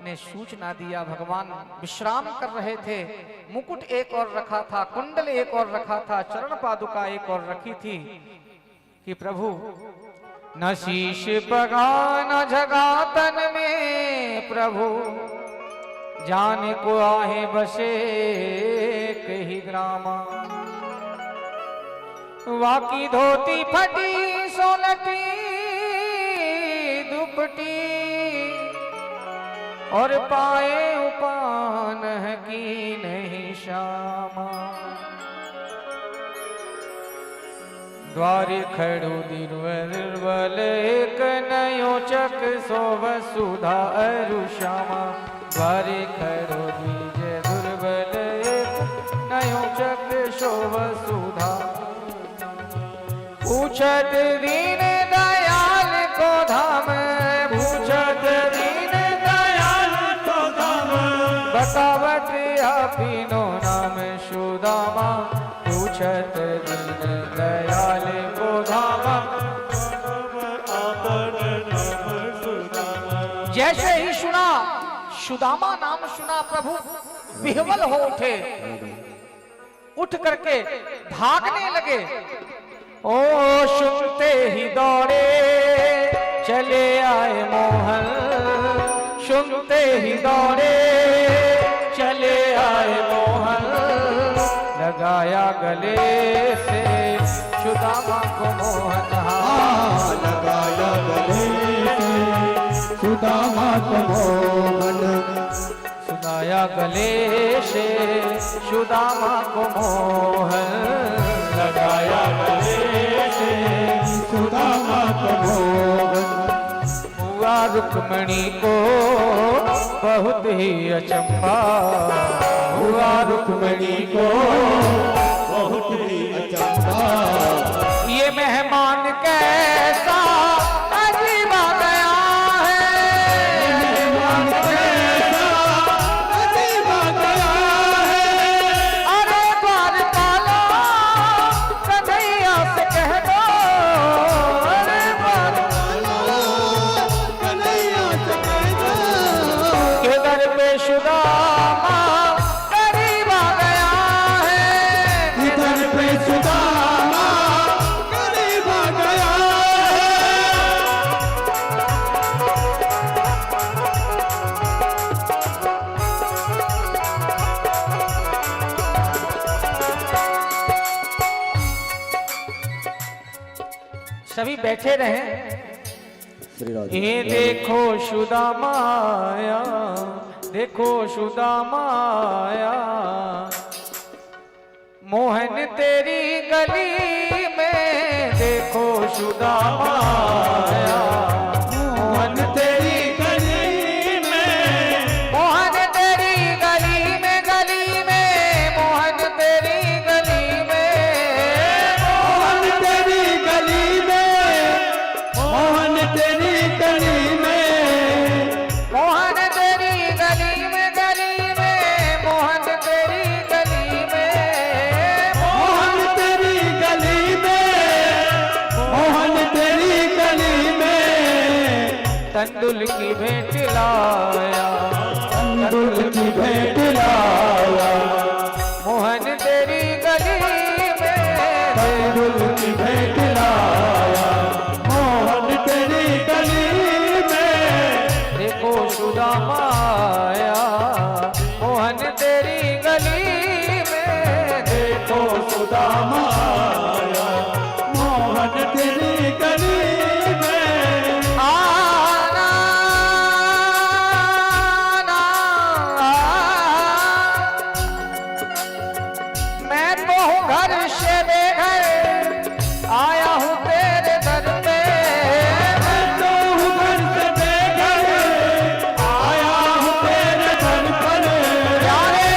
[SPEAKER 1] ने सूचना दिया। भगवान विश्राम कर रहे थे, मुकुट एक और रखा था, कुंडल एक और रखा था, चरण पादुका एक और रखी थी कि प्रभु न शीश बगा न जगा तन में, प्रभु जाने को आहे बसे कही ग्रामा, वाकी धोती फटी सोलटी दुपटी, और पाए उपान की नहीं श्यामा, द्वारे खड़ो दिर्वल एक नयो चक सोव सुधा अरु श्यामा, द्वारे खड़ो द्विज दुर्बल एक नयो चक शोभ सुधा, पूछत दीन दयाल को धाम, पूछत दीन दयाल को धाम, बतावत आपीनो नाम सुदामा, पूछत दीन दयाल को धाम, जैसे ही सुना सुदामा नाम सुना, प्रभु विह्वल हो उठे, उठ करके भागने लगे। ओ सुनते ही दौड़े चले आए मोहन, सुनते ही दौड़े चले आए मोहन, लगाया गले से सुदामा को मोहन,
[SPEAKER 2] लगाया गले से सुदामा को मोहन,
[SPEAKER 1] लगाया गले से सुदामा को मोहन,
[SPEAKER 2] लगाया गले से सुदामा को मोहन,
[SPEAKER 1] हुआ रुक्मणी को बहुत ही अचंभा,
[SPEAKER 2] हुआ रुक्मणी को बहुत ही अचंभा,
[SPEAKER 1] ये मेहमान कैसा अजीब आ गया है,
[SPEAKER 2] मेहमान कैसा अजीब आ गया है,
[SPEAKER 1] अरे द्वारपालो कन्हैया से कह दो, अरे
[SPEAKER 2] द्वारपालो कन्हैया से कह दो,
[SPEAKER 1] के दर पे सुदामा करीब आ गया है,
[SPEAKER 2] इधर पे
[SPEAKER 1] सभी बैठे रहे। ये देखो सुदामा आया, देखो सुदामा आया, मोहन तेरी गली में देखो सुदामा आया, मोहन तेरी गली में, मोहन तेरी गली में, गली में, मोहन तेरी गली में,
[SPEAKER 2] मोहन तेरी गली में, मोहन तेरी गली में,
[SPEAKER 1] मोहन तेरी गली में, गली में, मोहन तेरी गली में,
[SPEAKER 2] मोहन तेरी गली में, मोहन तेरी गली में,
[SPEAKER 1] तंदुल की भेंट लाया,
[SPEAKER 2] तंदुल की भेंट लाया,
[SPEAKER 1] मोहन तेरी गली में,
[SPEAKER 2] तंदुल की भेंट लाया, मोहन तेरी गली में,
[SPEAKER 1] देखो सुदामा आया, मोहन तेरी गली में,
[SPEAKER 2] देखो सुदामा आया, मोहन तेरी गली में,
[SPEAKER 1] आना ना, मैं तो हूँ घर से बेघर, आया हूँ तेरे दर पे,
[SPEAKER 2] मैं तो हूँ घर से बेघर, आया हूँ तेरे दर पर,
[SPEAKER 1] प्यारे,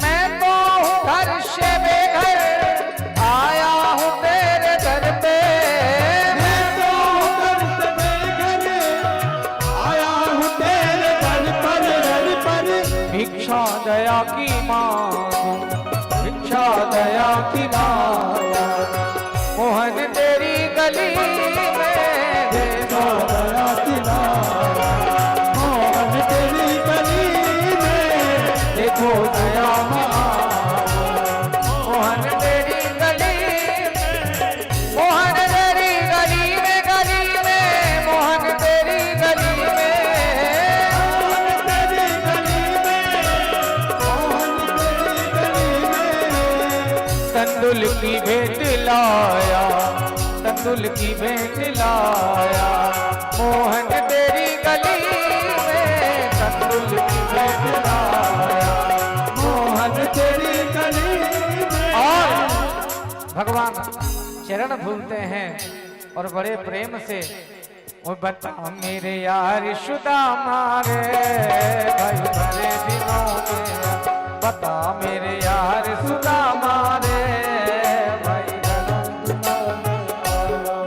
[SPEAKER 1] मैं तो हूँ घर से बेघर, आया हूँ तेरे दर पे,
[SPEAKER 2] मैं तो हूँ घर से बेघर, आया हूँ तेरे दर पर,
[SPEAKER 1] भिक्षा दया की मांगू, भिक्षा दया की मांगू, मोहन तेरी गली में देखो
[SPEAKER 2] दया की माया, मोहन तेरी गली में,
[SPEAKER 1] देखो दया मोहन तेरी गली में, मोहन तेरी गली में, गली में, मोहन तेरी गली में,
[SPEAKER 2] मोहन तेरी गली में, मोहन तेरी गली में,
[SPEAKER 1] तंदुल की भेंट लाया, तंदुल की भेंट लाया, मोहन तेरी गली में, तंदुल की भेंट लाया,
[SPEAKER 2] मोहन तेरी गली में,
[SPEAKER 1] और भगवान चरण भूलते हैं और बड़े प्रेम से वो बता मेरे यार सुदामा रे, भाई भरे दिनों में बता मेरे यार सुदामा रे, भाई भरे दिनों में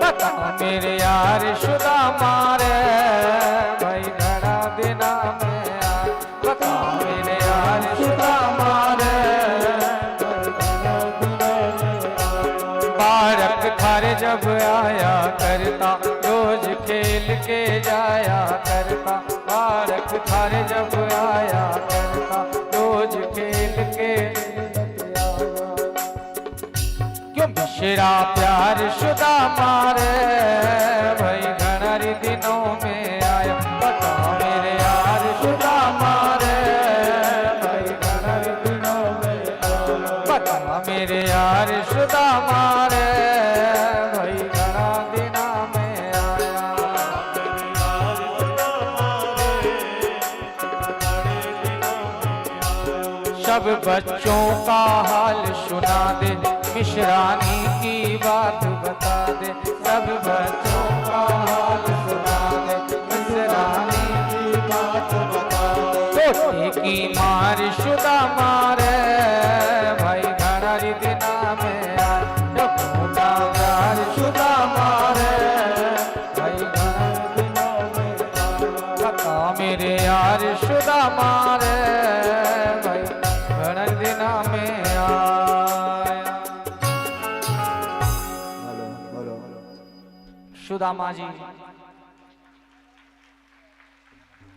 [SPEAKER 1] बता मेरे यार सुदामा रे, भाई घड़ा दिना में आ, बता मेरे यार सुदामा रे, बारक घर जब आया करता, रोज खेल के जाया करता, बारक घर जब आया करता, रोज खेल के क्यों मिश्रा प्यार सुदामा रे, भाई घड़ी दिनों में आया, बता मेरे यार सुदामा रे, भाई घड़ी दिनों में आया, बता मेरे यार सुदामा रे, भाई घड़ा दिना में आया, सब बच्चों का हाल सुना दे, मिश्रानी की बात बता दे, सब बच्चों का हाल सुना दे, मिश्रानी की बात बता दे, छोटे की मार सुदामा रे, भाई घड़ी दिना में आए, जब छोटा यार सुदामा रे, भाई घड़ी दिनों में आए, बता मेरे यार सुदामा रे, भाई घड़ी दिना में आया। सुदामा जी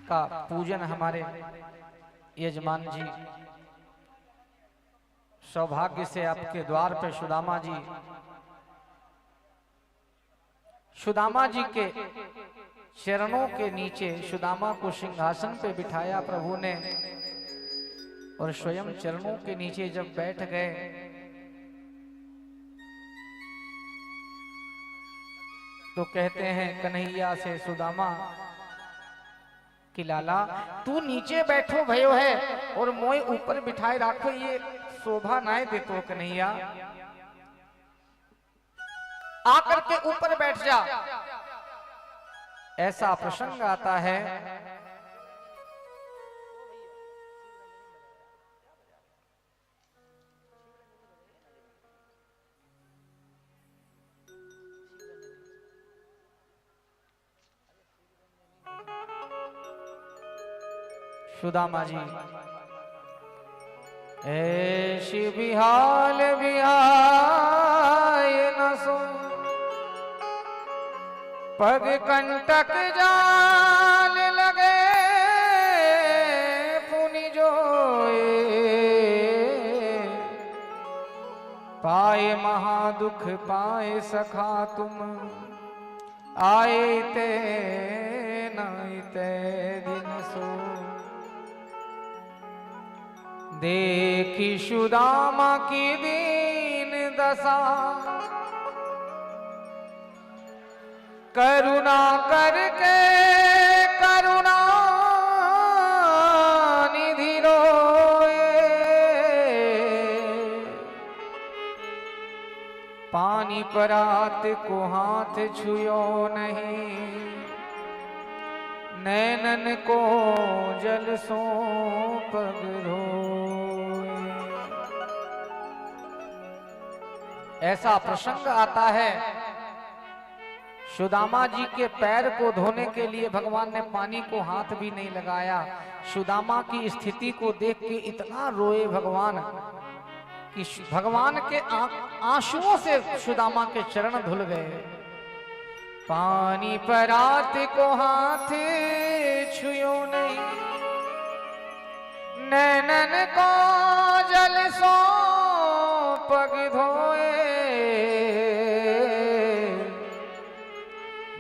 [SPEAKER 1] का पूजन हमारे यजमान जी, सौभाग्य से आपके द्वार पे सुदामा जी, सुदामा जी के चरणों के नीचे सुदामा को सिंहासन पे बिठाया प्रभु ने, और स्वयं चरणों के नीचे जब बैठ गए तो कहते हैं कन्हैया से सुदामा कि लाला तू नीचे बैठो भयो है और मोय ऊपर बिठाए राखो, ये शोभा नाय दे तो कन्हैया, आकर के ऊपर बैठ जा। ऐसा प्रसंग आता है। सुदामा जी ऐसी बिहाल बिहाय न सो, पग कंटक जाल लगे पुनि जोए, पाए महादुख पाए सखा तुम, आए ते नाई ते दिन सो। देखी सुदामा की दीन दशा, करुणा करके करुणा निधि रोए, पानी परात को हाथ छुयो नहीं, नैनन को जल सो पग धोए। ऐसा प्रसंग आता है, सुदामा जी के पैर को धोने के लिए भगवान ने पानी को हाथ भी नहीं लगाया। सुदामा की स्थिति को देख के इतना रोए भगवान कि भगवान के आंसुओं से सुदामा के चरण धुल गए। पानी परात को हाथ छुयो नहीं, नैनन को जल सो पग धोए,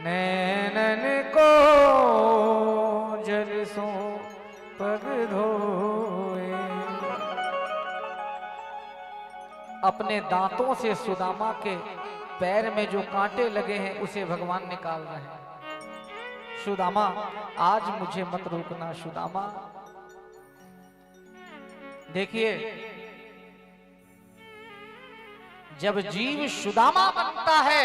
[SPEAKER 1] नैनन को जल सो पग धोए। अपने दांतों से सुदामा के पैर में जो कांटे लगे हैं उसे भगवान निकाल रहे हैं। सुदामा आज मुझे मत रोकना सुदामा। देखिए जब जीव सुदामा बनता है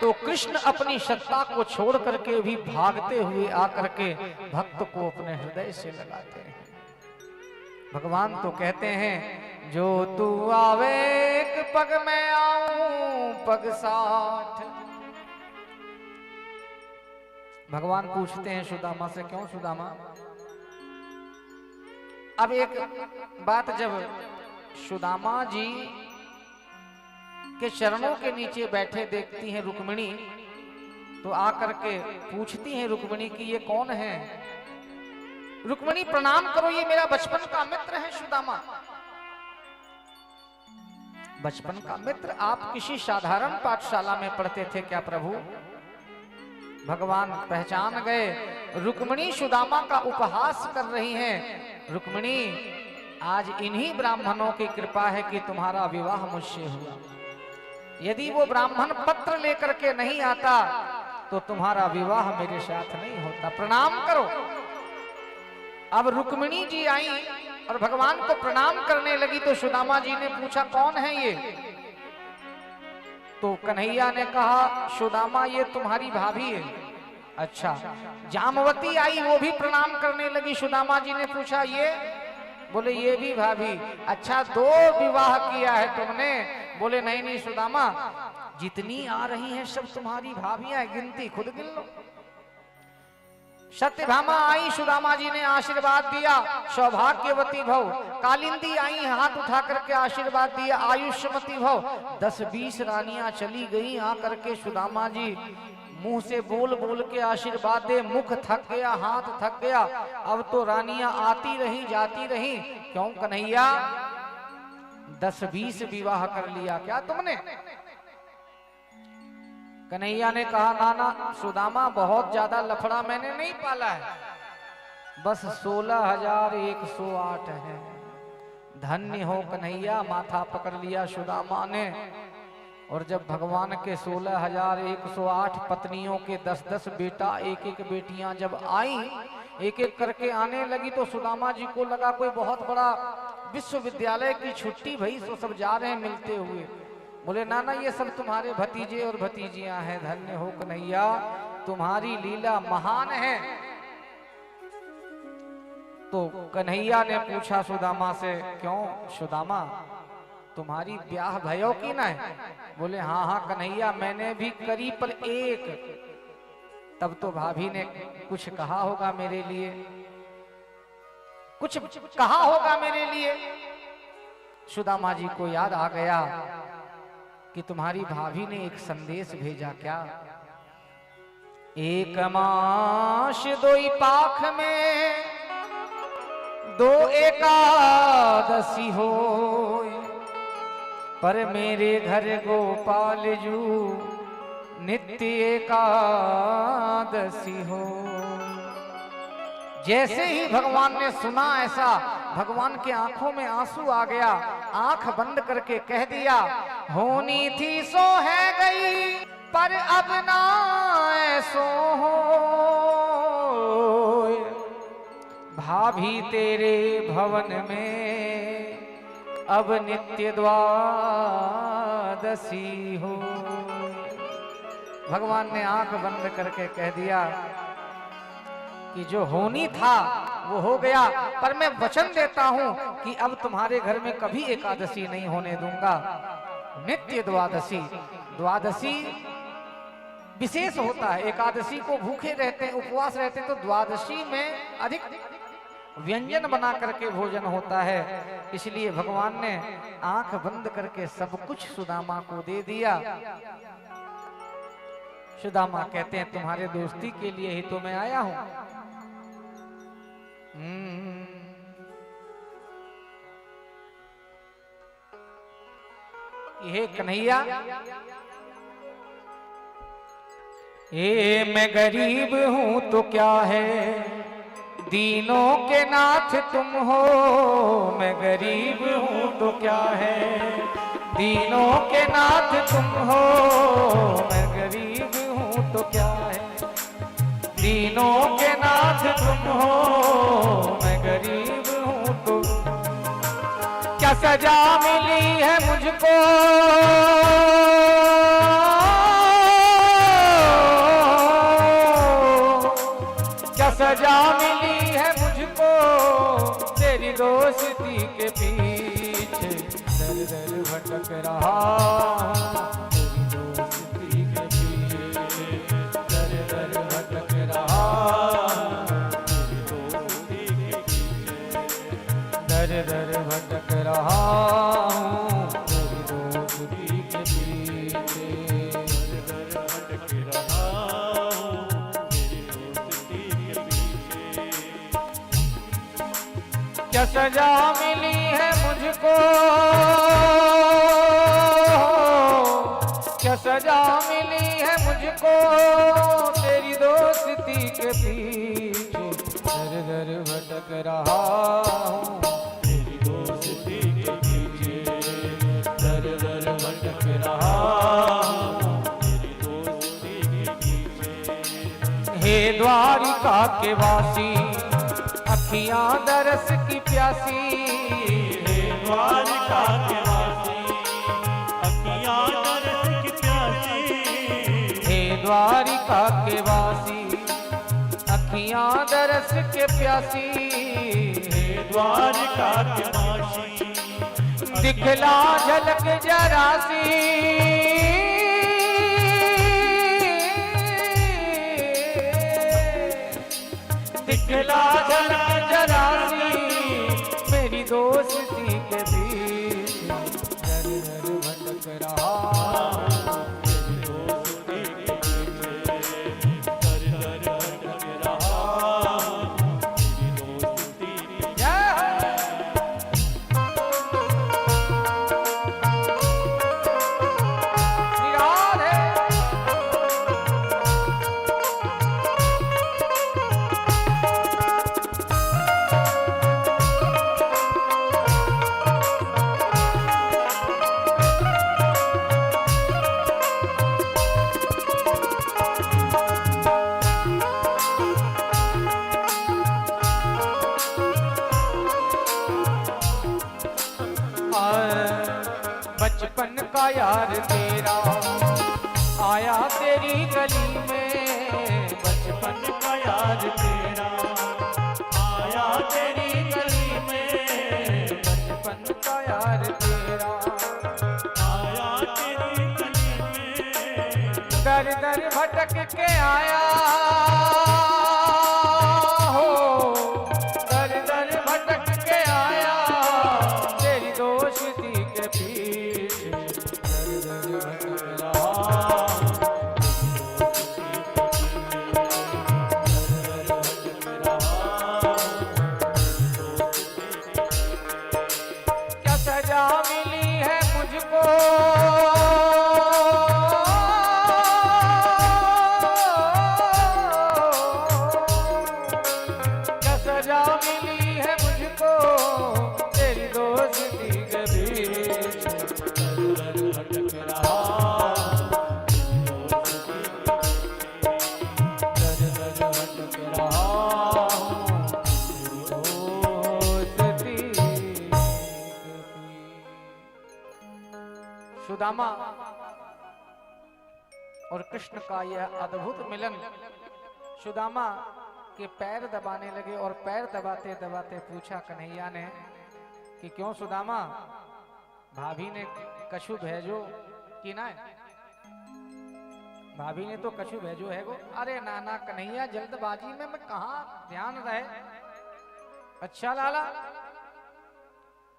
[SPEAKER 1] तो कृष्ण अपनी सत्ता को छोड़ करके भी भागते हुए आकर के भक्त को अपने हृदय से लगाते हैं। भगवान तो कहते हैं जो तू आवे एक पग में आऊं पग 60। भगवान पूछते हैं सुदामा से, क्यों सुदामा? अब एक बात, जब सुदामा जी के चरणों के नीचे बैठे देखती हैं रुक्मिणी, तो आकर के पूछती हैं रुक्मिणी कि ये कौन है? रुक्मिणी प्रणाम करो, ये मेरा बचपन का मित्र है सुदामा। बचपन का मित्र? आप किसी साधारण पाठशाला में पढ़ते थे क्या प्रभु? भगवान पहचान गए, रुक्मिणी सुदामा का उपहास कर रही हैं। रुक्मिणी आज इन्हीं ब्राह्मणों की कृपा है कि तुम्हारा विवाह मुझसे हुआ। यदि वो ब्राह्मण पत्र लेकर के नहीं आता तो तुम्हारा विवाह मेरे साथ नहीं होता। प्रणाम करो। अब रुक्मिणी जी आई और भगवान को प्रणाम करने लगी तो सुदामा जी ने पूछा कौन है ये? तो कन्हैया ने कहा सुदामा ये तुम्हारी भाभी है। अच्छा। जामवती आई, वो भी प्रणाम करने लगी। सुदामा जी ने पूछा ये? बोले ये भी भाभी। अच्छा, 2 विवाह किया है तुमने? बोले नहीं नहीं सुदामा, जितनी आ रही हैं सब तुम्हारी भाभियां, गिनती खुद गिन लो। सत्यभामा आई, सुदामा जी ने आशीर्वाद दिया, सौभाग्यवती भव। कालिंदी आई, हाथ उठा करके आशीर्वाद दिया, आयुष्मती भव। 10-20 रानियां चली गई, आकर के सुदामा जी मुंह से बोल बोल के आशीर्वाद दे, मुख थक गया, हाथ थक गया। अब तो रानियां आती रही जाती रही। क्यों कन्हैया, 10-20 विवाह कर लिया क्या तुमने? कन्हैया ने कहा नाना सुदामा, बहुत ज्यादा लफड़ा मैंने नहीं पाला है, बस 16,108 है। धन्य हो कन्हैया, माथा पकड़ लिया सुदामा ने। और जब भगवान के 16,108 पत्नियों के 10-10 बेटा, एक एक बेटियां जब आई, एक एक करके आने लगी, तो सुदामा जी को लगा कोई बहुत बड़ा विश्वविद्यालय की छुट्टी भई, तो सब जा रहे हैं मिलते हुए। बोले ना ना, ये सब तुम्हारे भतीजे और भतीजियां हैं, धन्य हो कन्हैया, तुम्हारी लीला महान है। तो कन्हैया ने पूछा सुदामा से, क्यों सुदामा, तुम्हारी ब्याह भयो की ना है? बोले हाँ हाँ कन्हैया, मैंने भी करी पर एक। तब तो भाभी ने कुछ कहा होगा मेरे लिए, कुछ कहा होगा मेरे लिए। सुदामा जी को याद आ गया कि तुम्हारी भाभी ने एक संदेश भेजा। क्या? एक मास दोई पाख में दो एकादशी हो, पर मेरे घर गोपाल जू नित्य एकादशी हो। जैसे ही भगवान ने सुना ऐसा, भगवान के आंखों में आंसू आ गया, आंख बंद करके कह दिया, होनी थी सो है गई, पर अब ना ऐसो हो। भाभी तेरे भवन में अब नित्य द्वादशी हो। भगवान ने आंख बंद करके कह दिया कि जो होनी था वो हो गया, पर मैं वचन देता हूं कि अब तुम्हारे घर में कभी एकादशी नहीं होने दूंगा। नित्य द्वादशी, द्वादशी विशेष होता है। एकादशी को भूखे रहते हैं, उपवास रहते हैं, तो द्वादशी में अधिक व्यंजन बना करके भोजन होता है। इसलिए भगवान ने आंख बंद करके सब कुछ सुदामा को दे दिया। सुदामा कहते हैं तुम्हारे दोस्ती के लिए ही तो मैं आया हूं। ये कन्हैया, ये मैं गरीब हूं तो क्या है, दीनों के नाथ तुम हो। मैं गरीब हूं तो क्या है, दीनों के नाथ तुम हो। मैं गरीब हूं तो क्या है, दीनों के नाथ तुम हो। मैं गरीब हूं तो क्या सजा मिली है मुझको, क्या सजा मिली है मुझको, तेरी दोस्ती के पीछे दर दर भटक रहा। तेरी दोस्ती के पीछे दर दर भटक रहा। तेरी दोस्ती के पीछे दर दर भटक रहा हूँ। तेरी दोस्ती के पीछे दर दर भटक रहा हूँ। तेरी दोस्ती के पीछे क्या सजा मिली है मुझको, क्या सजा मिली है मुझको, तेरी दोस्ती के पीछे दर दर भटक रहा हूँ। तेरी दोस्ती के पीछे दर दर भटक रहा हूँ। तेरी दोस्ती के पीछे। हे द्वारिका के वासी, अखियां दरस की प्यासी। हे द्वारिका के वासी,
[SPEAKER 2] अखियां दरस की प्यासी।
[SPEAKER 1] हे द्वारिका के वासी, अखियां दरस के प्यासी।
[SPEAKER 2] हे द्वारिका के वासी,
[SPEAKER 1] दिखला झलक जरा सी। दिखला झलक जरा सी, मेरी दोस्ती के बीच दर दर भटक रहा।
[SPEAKER 2] तेरी दोस्ती के पीछे दर दर भटक रहा। तेरी दोस्ती के
[SPEAKER 1] जय हो। श्री राधे। यार तेरा, आया तेरी गली में बचपन का यार तेरा,
[SPEAKER 2] आया तेरी गली में
[SPEAKER 1] बचपन का यार तेरा,
[SPEAKER 2] आया तेरी गली में
[SPEAKER 1] दर दर भटक के आया हो, दर दर भटक के आया तेरी दोस्ती के पीछे, दर दर भटक रहा क्या सजा मिली है मुझको, क्या सजा मिली है मुझको तेरी दोस्ती के बीच, दर दर भटक रहा, दर दर भटक रहा दोस्ती के बीच। सुदामा और कृष्ण का यह अद्भुत मिलन, सुदामा के पैर दबाने लगे और पैर दबाते दबाते पूछा कन्हैया ने कि क्यों सुदामा, भाभी ने कछु भेजो कि ना, भाभी ने तो कछु भेजो है गो। अरे नाना कन्हैया जल्दबाजी में मैं कहाँ ध्यान रहे, अच्छा लाला।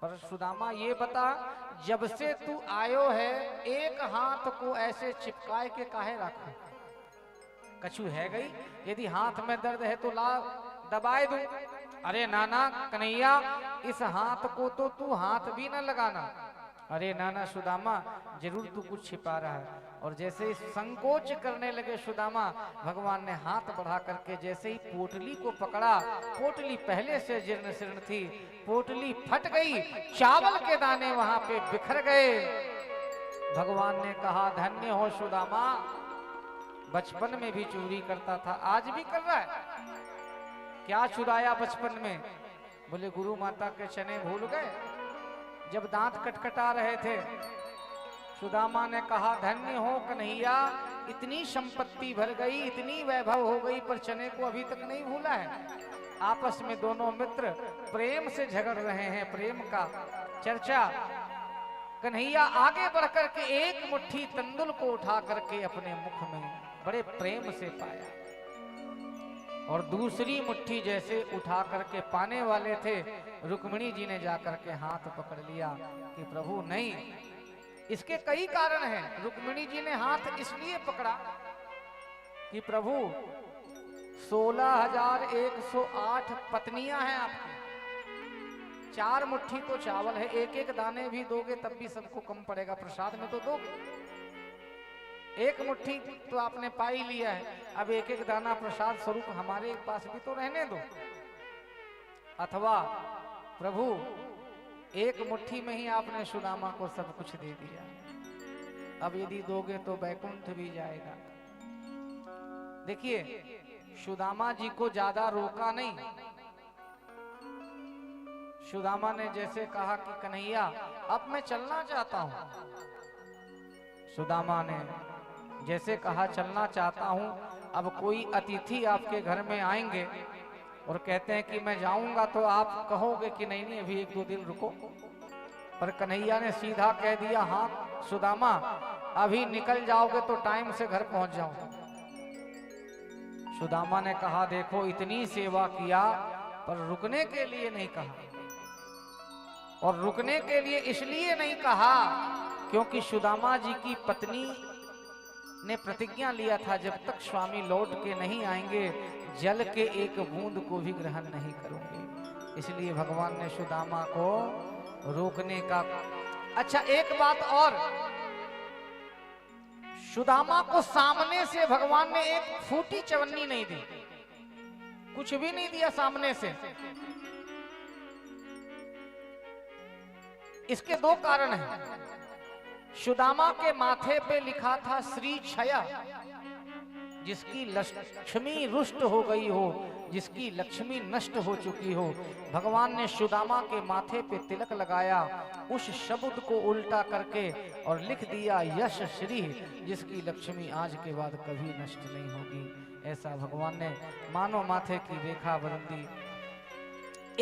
[SPEAKER 1] पर सुदामा ये बता, जब से तू आयो है एक हाथ को ऐसे चिपकाए के काहे रखा, कछु है गई, यदि हाथ में दर्द है तो ला दबाए दूं। अरे नाना कन्हैया इस हाथ को तो तू हाथ भी न लगाना। अरे नाना सुदामा जरूर तू कुछ छिपा रहा है। और जैसे ही संकोच करने लगे सुदामा, भगवान ने हाथ बढ़ा करके जैसे ही पोटली को पकड़ा, पोटली पहले से जीर्ण शीर्ण थी, पोटली फट गई, चावल के दाने वहां पे बिखर गए। भगवान ने कहा धन्य हो सुदामा, बचपन में भी चोरी करता था, आज भी कर रहा है। क्या चुराया बचपन में? बोले गुरु माता के चने भूल गए जब दांत कटकटा रहे थे। सुदामा ने कहा धन्य हो कन्हैया, इतनी संपत्ति भर गई, इतनी वैभव हो गई, पर चने को अभी तक नहीं भूला है। आपस में दोनों मित्र प्रेम से झगड़ रहे हैं, प्रेम का चर्चा। कन्हैया आगे बढ़कर के एक मुट्ठी तंदुल को उठा करके अपने मुख में बड़े प्रेम से पाया, और दूसरी मुट्ठी जैसे उठा करके पाने वाले थे, रुक्मिणी जी ने जाकर के हाथ पकड़ लिया कि प्रभु नहीं। इसके कई कारण हैं। रुक्मिणी जी ने हाथ इसलिए पकड़ा कि प्रभु 16,108 पत्नियां हैं आपकी, 4 मुट्ठी तो चावल है, एक एक दाने भी दोगे तब भी सबको कम पड़ेगा, प्रसाद में तो दोगे। एक मुट्ठी तो आपने पा ही लिया है, अब एक एक दाना प्रसाद स्वरूप हमारे पास भी तो रहने दो। अथवा प्रभु एक मुट्ठी में ही आपने सुदामा को सब कुछ दे दिया, अब यदि दोगे तो बैकुंठ भी जाएगा। देखिए सुदामा जी को ज्यादा रोका नहीं। सुदामा ने जैसे कहा कि कन्हैया अब मैं चलना चाहता हूं, सुदामा ने जैसे कहा चलना चाहता हूं, अब कोई अतिथि आपके घर में आएंगे और कहते हैं कि मैं जाऊंगा, तो आप कहोगे कि नहीं नहीं अभी 1-2 दिन रुको। पर कन्हैया ने सीधा कह दिया हाँ सुदामा, अभी निकल जाओगे तो टाइम से घर पहुंच जाओ। सुदामा ने कहा देखो इतनी सेवा किया पर रुकने के लिए नहीं कहा, और रुकने के लिए इसलिए नहीं कहा क्योंकि सुदामा जी की पत्नी ने प्रतिज्ञा लिया था जब तक स्वामी लौट के नहीं आएंगे जल के एक बूंद को भी ग्रहण नहीं करूंगी। इसलिए भगवान ने सुदामा को रोकने का। अच्छा एक बात और, सुदामा को सामने से भगवान ने एक फूटी चवन्नी नहीं दी, कुछ भी नहीं दिया सामने से। इसके 2 कारण हैं। सुदामा के माथे पे लिखा था श्री छया, जिसकी लक्ष्मी रुष्ट हो गई हो, जिसकी लक्ष्मी नष्ट हो चुकी हो, भगवान ने सुदामा के माथे पे तिलक लगाया, उस शब्द को उल्टा करके और लिख दिया यश श्री, जिसकी लक्ष्मी आज के बाद कभी नष्ट नहीं होगी। ऐसा भगवान ने मानो माथे की रेखा बदल दी।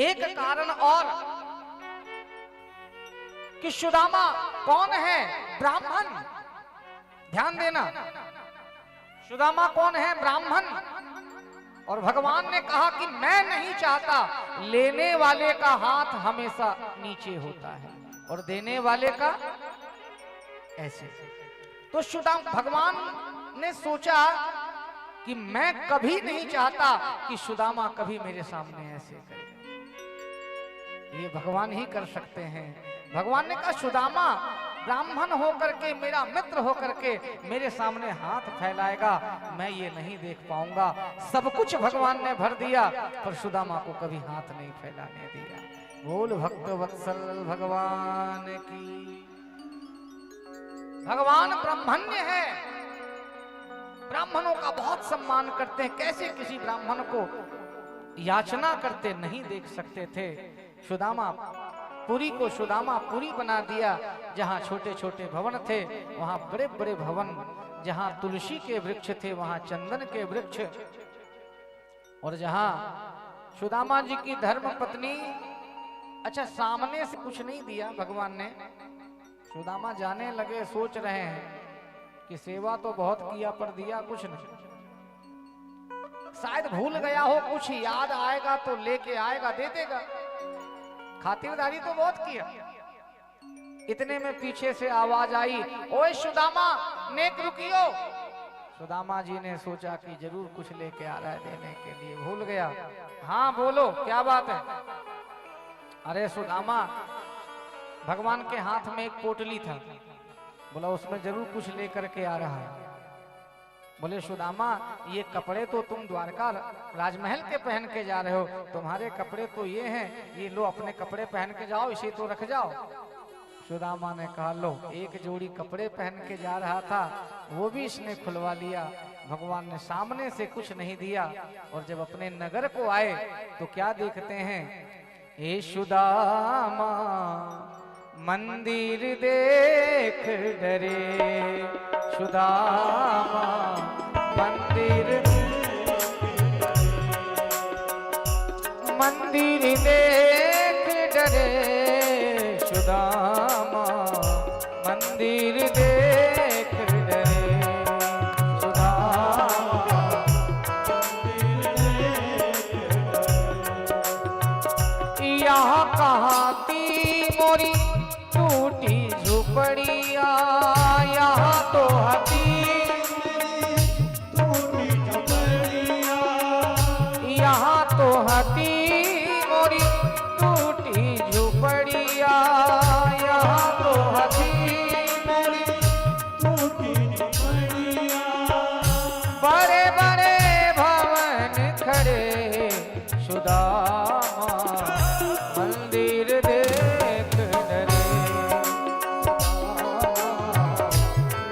[SPEAKER 1] एक कारण और कि सुदामा कौन है? ब्राह्मण। ध्यान देना, सुदामा कौन है? ब्राह्मण। और भगवान ने कहा कि मैं नहीं चाहता, लेने वाले का हाथ हमेशा नीचे होता है और देने वाले का ऐसे। तो सुदामा, भगवान ने सोचा कि मैं कभी नहीं चाहता कि सुदामा कभी मेरे सामने ऐसे करे, ये भगवान ही कर सकते हैं। भगवान ने कहा सुदामा ब्राह्मण होकर के, मेरा मित्र होकर के मेरे सामने हाथ फैलाएगा, मैं ये नहीं देख पाऊंगा। सब कुछ भगवान ने भर दिया, पर सुदामा को कभी हाथ नहीं फैलाने दिया। बोल भक्त वत्सल भगवान की। भगवान ब्राह्मण्य है, ब्राह्मणों का बहुत सम्मान करते हैं। कैसे किसी ब्राह्मण को याचना करते नहीं देख सकते थे। सुदामा पुरी को सुदामा पुरी बना दिया। जहाँ छोटे छोटे भवन थे वहाँ बड़े बड़े भवन, जहाँ तुलसी के वृक्ष थे वहाँ चंदन के वृक्ष, और जहाँ सुदामा जी की धर्म पत्नी, अच्छा सामने से कुछ नहीं दिया भगवान ने। सुदामा जाने लगे, सोच रहे हैं कि सेवा तो बहुत किया पर दिया कुछ नहीं, शायद भूल गया हो, कुछ याद आएगा तो लेके आएगा, दे देगा। खातिरदारी तो बहुत किया। इतने में पीछे से आवाज आई, ओए सुदामा नेक रुकियो। सुदामा जी ने सोचा कि जरूर कुछ लेके आ रहा है देने के लिए, भूल गया। हाँ बोलो क्या बात है? अरे सुदामा, भगवान के हाथ में एक पोटली था, बोला उसमें जरूर कुछ लेकर के आ रहा है। बोले सुदामा ये कपड़े तो तुम द्वारका राजमहल के पहन के जा रहे हो, तुम्हारे कपड़े तो ये हैं, ये लो अपने कपड़े पहन के जाओ, इसे तो रख जाओ। सुदामा ने कहा लो, एक जोड़ी कपड़े पहन के जा रहा था वो भी इसने खुलवा लिया। भगवान ने सामने से कुछ नहीं दिया, और जब अपने नगर को आए तो क्या देखते हैं? हे सुदामा मंदिर देख डरे, सुदामा मंदिर देख डरे, सुदामा मंदिर देख डरे, सुदामा यहाँ कहाँ थी मोरी टूटी झुपड़िया, यहाँ तो हती टूटी झुपड़िया, यहाँ तो हती मोरी टूटी झुपड़िया, यहाँ तो हती मोरी टूटी झुपड़िया। बड़े बड़े भवन खड़े, सुदामा मंदिर देख डरे,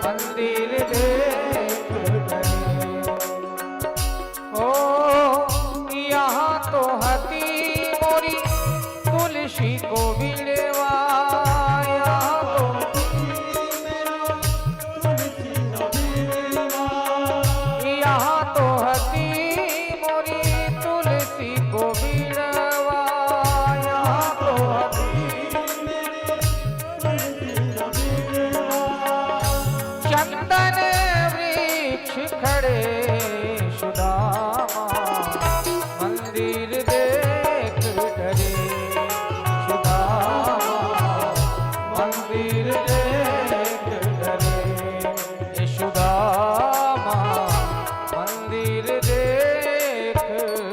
[SPEAKER 1] मंदिर देख डरे। ओ यहाँ तो हती मोरी तुलसी को बिड़वा, यहाँ तो यहाँ तो हती मोरी तुलसी को बिड़वा, यहाँ तो चंदन वृक्ष खड़े, सुदामा मंदिर देख डरे, सुदामा मंदिर देख डरे, सुदामा मंदिर देख डरे।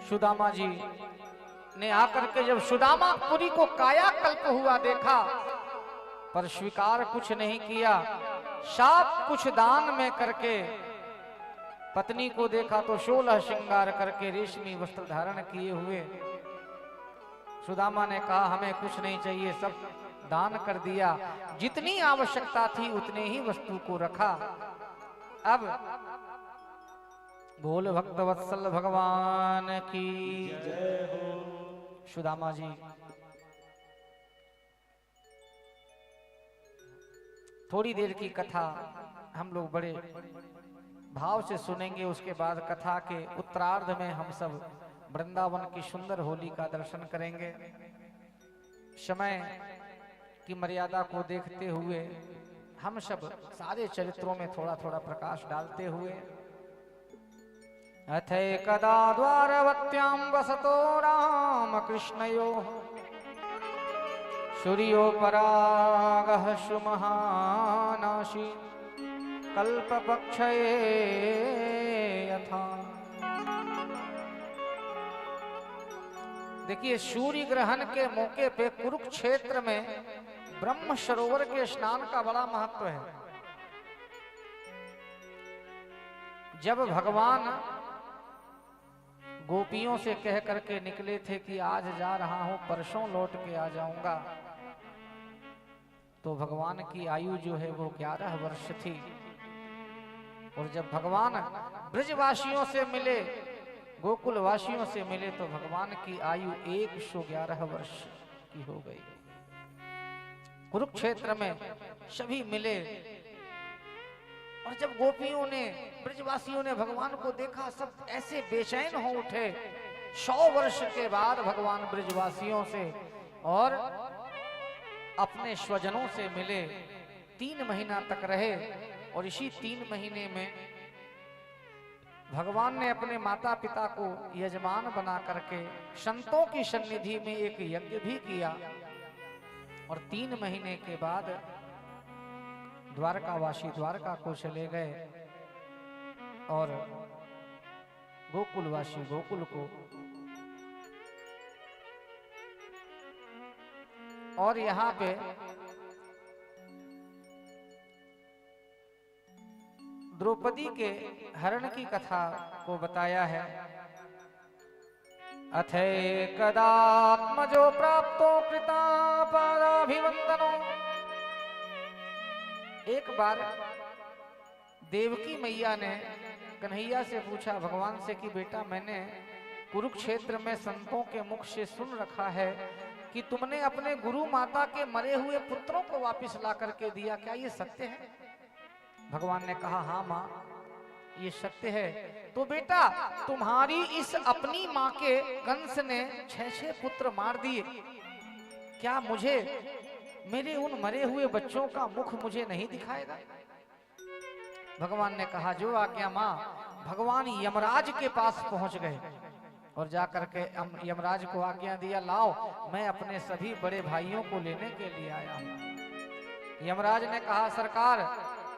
[SPEAKER 1] सुदामा जी ने आकर के जब सुदामापुरी को कायाकल्प हुआ देखा, पर स्वीकार कुछ नहीं किया, साफ कुछ दान में करके पत्नी को देखा तो 16 श्रृंगार करके रेशमी वस्त्र धारण किए हुए। सुदामा ने कहा हमें कुछ नहीं चाहिए, सब दान कर दिया। जितनी आवश्यकता थी उतने ही वस्तु को रखा। अब बोल भक्तवत्सल भगवान की
[SPEAKER 2] जय हो।
[SPEAKER 1] सुदामा जी थोड़ी देर की कथा हम लोग बड़े भाव से सुनेंगे। उसके बाद कथा के उत्तरार्ध में हम सब वृंदावन की सुंदर होली का दर्शन करेंगे। समय की मर्यादा को देखते हुए हम सब सारे चरित्रों में थोड़ा थोड़ा प्रकाश डालते हुए अथे कदा द्वारवत्यां वसतो राम कृष्णयोः सूर्योपरागः सुमहानाशी कल्पपक्षये यथा। देखिए सूर्य ग्रहण के मौके पे कुरुक्षेत्र में ब्रह्म सरोवर के स्नान का बड़ा महत्व है। जब भगवान गोपियों से कह करके निकले थे कि आज जा रहा हूं, परसों लौट के आ जाऊंगा, तो भगवान की आयु जो है वो 11 वर्ष थी। और जब भगवान ब्रजवासियों से मिले, गोकुल वासियों से मिले, तो भगवान की आयु 111 वर्ष की हो गई। कुरुक्षेत्र में सभी मिले और जब गोपियों ने, ब्रजवासियों ने भगवान को देखा, सब ऐसे बेचैन हो उठे। 100 वर्ष के बाद भगवान ब्रजवासियों से और अपने स्वजनों से मिले। 3 महीना तक रहे और इसी 3 महीने में भगवान ने अपने माता पिता को यजमान बना करके संतों की सन्निधि में एक यज्ञ भी किया। और 3 महीने के बाद द्वारकावासी द्वारका को चले गए और गोकुलवासी गोकुल को। और यहाँ पे द्रौपदी के हरण की कथा को बताया है। अथे कदात्मजो प्राप्तो कृतापादाभिवंदनो। एक बार देवकी मैया ने कन्हैया से पूछा भगवान से कि बेटा मैंने कुरुक्षेत्र में संतों के मुख से सुन रखा है कि तुमने अपने गुरु माता के मरे हुए पुत्रों को वापस ला करके दिया, क्या ये सत्य है? भगवान ने कहा हाँ माँ ये सत्य है। तो बेटा तुम्हारी इस अपनी माँ के कंस ने 6 पुत्र मार दिए, क्या मुझे मेरे उन मरे हुए बच्चों का मुख मुझे नहीं दिखाएगा? भगवान ने कहा जो आज्ञा माँ। भगवान यमराज के पास पहुंच गए और जाकर के यमराज को आज्ञा दिया लाओ मैं अपने सभी बड़े भाइयों को लेने के लिए आया हूं। यमराज ने कहा सरकार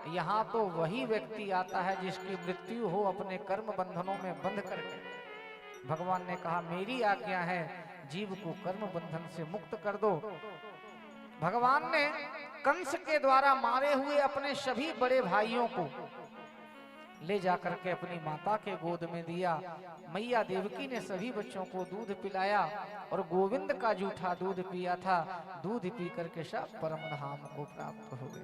[SPEAKER 1] यहाँ तो वही व्यक्ति आता है जिसकी मृत्यु हो अपने कर्म बंधनों में बंध करके। भगवान ने कहा मेरी आज्ञा है जीव को कर्म बंधन से मुक्त कर दो। भगवान ने कंस के द्वारा मारे हुए अपने सभी बड़े भाइयों को ले जाकर के अपनी माता के गोद में दिया। मैया देवकी ने सभी बच्चों को दूध पिलाया और गोविंद का जूठा दूध पिया था। दूध पी करके सब परम धाम को प्राप्त हो गए।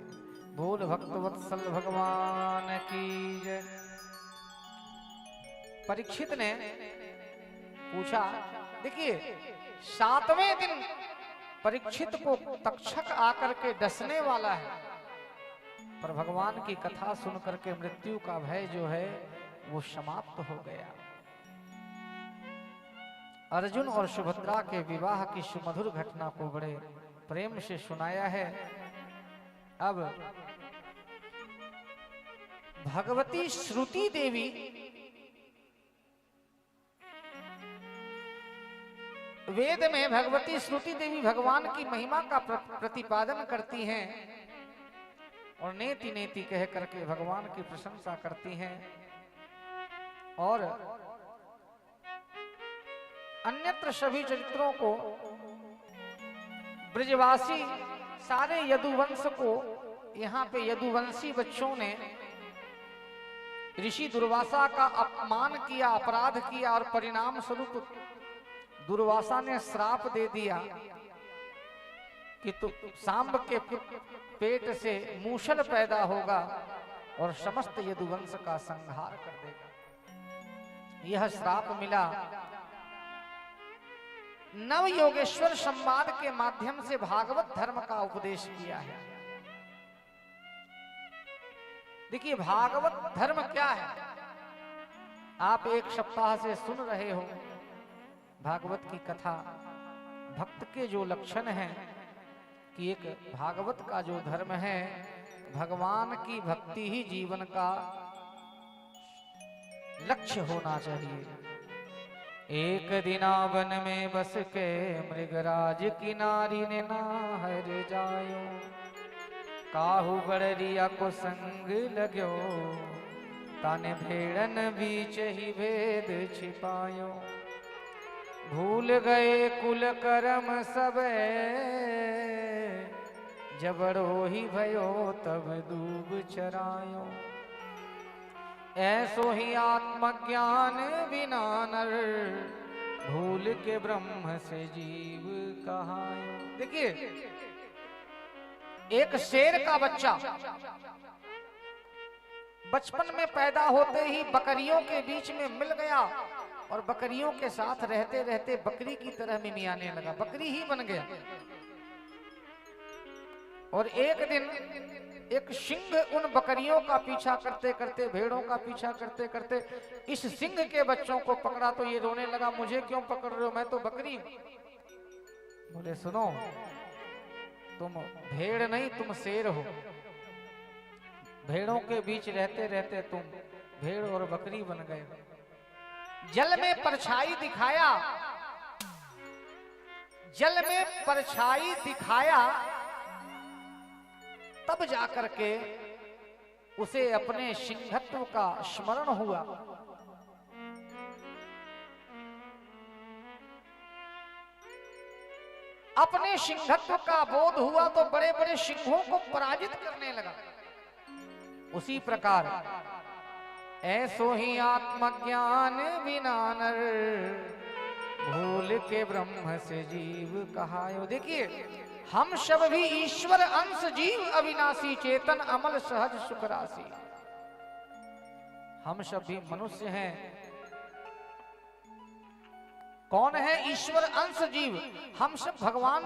[SPEAKER 1] बोल भक्तवत्सल भगवान की जय। परीक्षित ने पूछा, देखिए 7वें दिन परीक्षित को तक्षक आकर के डसने वाला है, पर भगवान की कथा सुन करके मृत्यु का भय जो है वो समाप्त हो गया। अर्जुन और सुभद्रा के विवाह की सुमधुर घटना को बड़े प्रेम से सुनाया है। अब भगवती श्रुति देवी वेद में भगवती श्रुति देवी भगवान की महिमा का प्रतिपादन करती हैं और नेति नेति कह करके भगवान की प्रशंसा करती हैं। और अन्यत्र सभी चरित्रों को ब्रजवासी सारे यदुवंश को यहाँ पे यदुवंशी बच्चों ने ऋषि दुर्वासा का अपमान किया, अपराध किया और परिणाम स्वरूप दुर्वासा ने श्राप दे दिया कि तो सांब के पेट से मूषल पैदा होगा और समस्त यदुवंश का संहार कर देगा। यह श्राप मिला। नव योगेश्वर संवाद के माध्यम से भागवत धर्म का उपदेश किया है। देखिए भागवत धर्म क्या है, आप एक सप्ताह से सुन रहे हो भागवत की कथा। भक्त के जो लक्षण हैं कि एक भागवत का जो धर्म है, भगवान की भक्ति ही जीवन का लक्ष्य होना चाहिए। एक दिना वन में बस के मृगराज किनारी ने नाहर जायो, काहू बड़रिया को संग लगो, ताने भेड़न बीच ही भेद छिपायो। भूल गए कुल कर्म सबे, जबड़ो ही भयो तब दूब चरायो। ऐसो ही आत्मज्ञान बिना नर, भूल के ब्रह्म से जीव कहायो। देखिए एक शेर का बच्चा बचपन में पैदा होते ही बकरियों के बीच में मिल गया और बकरियों के साथ रहते रहते बकरी की तरह मिमियाने लगा, बकरी ही बन गया। और एक दिन एक सिंह उन बकरियों का पीछा करते करते, भेड़ों का पीछा करते करते इस सिंह के बच्चों को पकड़ा तो ये रोने लगा, मुझे क्यों पकड़ रहे हो, मैं तो बकरी हूं। बोले सुनो, तुम भेड़ नहीं तुम शेर हो। भेड़ों के बीच रहते रहते तुम भेड़ और बकरी बन गए। जल में परछाई दिखाया, जल में परछाई दिखाया, तब जाकर के उसे अपने सिंहत्व का स्मरण हुआ। अपने सिंहत्व का बोध हुआ तो बड़े बड़े सिंहों को पराजित करने लगा। उसी प्रकार ऐसो ही आत्मज्ञान बिना नर, भूल के ब्रह्म से जीव कहायो। देखिए हम सब भी ईश्वर अंश जीव, अविनाशी चेतन अमल सहज सुख राशि। हम सब भी मनुष्य हैं। कौन है ईश्वर अंश जीव? हम सब भगवान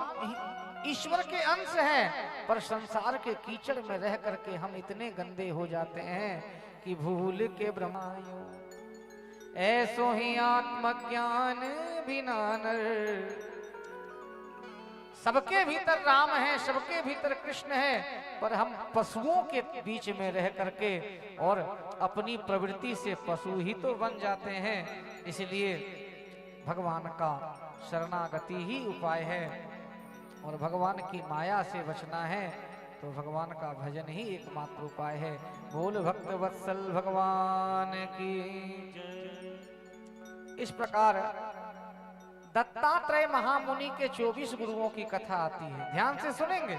[SPEAKER 1] ईश्वर के अंश हैं, पर संसार के कीचड़ में रह करके हम इतने गंदे हो जाते हैं कि भूल के ब्रह्मायो। ऐसो ही आत्मज्ञान बिना नर, सबके भीतर राम है, सबके भीतर कृष्ण है, पर हम पशुओं के बीच में रह करके और अपनी प्रवृत्ति से पशु ही तो बन जाते हैं। इसलिए भगवान का शरणागति ही उपाय है और भगवान की माया से बचना है तो भगवान का भजन ही एकमात्र उपाय है। बोल भक्त वत्सल भगवान की। इस प्रकार दत्तात्रेय महामुनि के 24 गुरुओं की कथा आती है, ध्यान से सुनेंगे।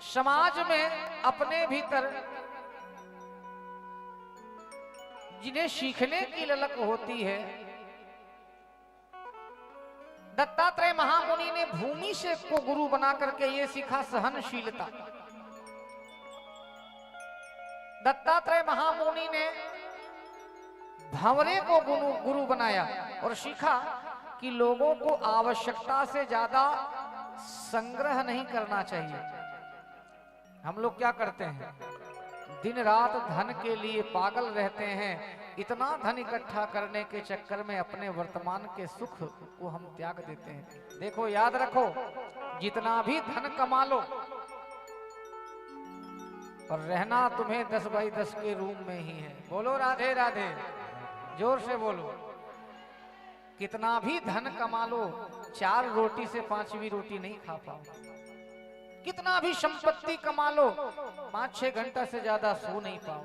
[SPEAKER 1] समाज में अपने भीतर जिन्हें सीखने की ललक होती है, दत्तात्रेय महामुनि ने भूमि से को गुरु बना करके ये सीखा सहनशीलता। दत्तात्रेय महामुनि ने भंवरे को गुरु बनाया और सीखा कि लोगों को आवश्यकता से ज्यादा संग्रह नहीं करना चाहिए। हम लोग क्या करते हैं, दिन रात धन के लिए पागल रहते हैं। इतना धन इकट्ठा करने के चक्कर में अपने वर्तमान के सुख को हम त्याग देते हैं। देखो याद रखो, जितना भी धन कमा लो और रहना तुम्हें 10 बाई 10 के रूम में ही है। बोलो राधे राधे, जोर से बोलो। कितना भी धन कमा लो, 4 रोटी से 5वीं रोटी नहीं खा पाओ। कितना भी संपत्ति कमा लो, 5-6 घंटा से ज्यादा सो नहीं पाओ।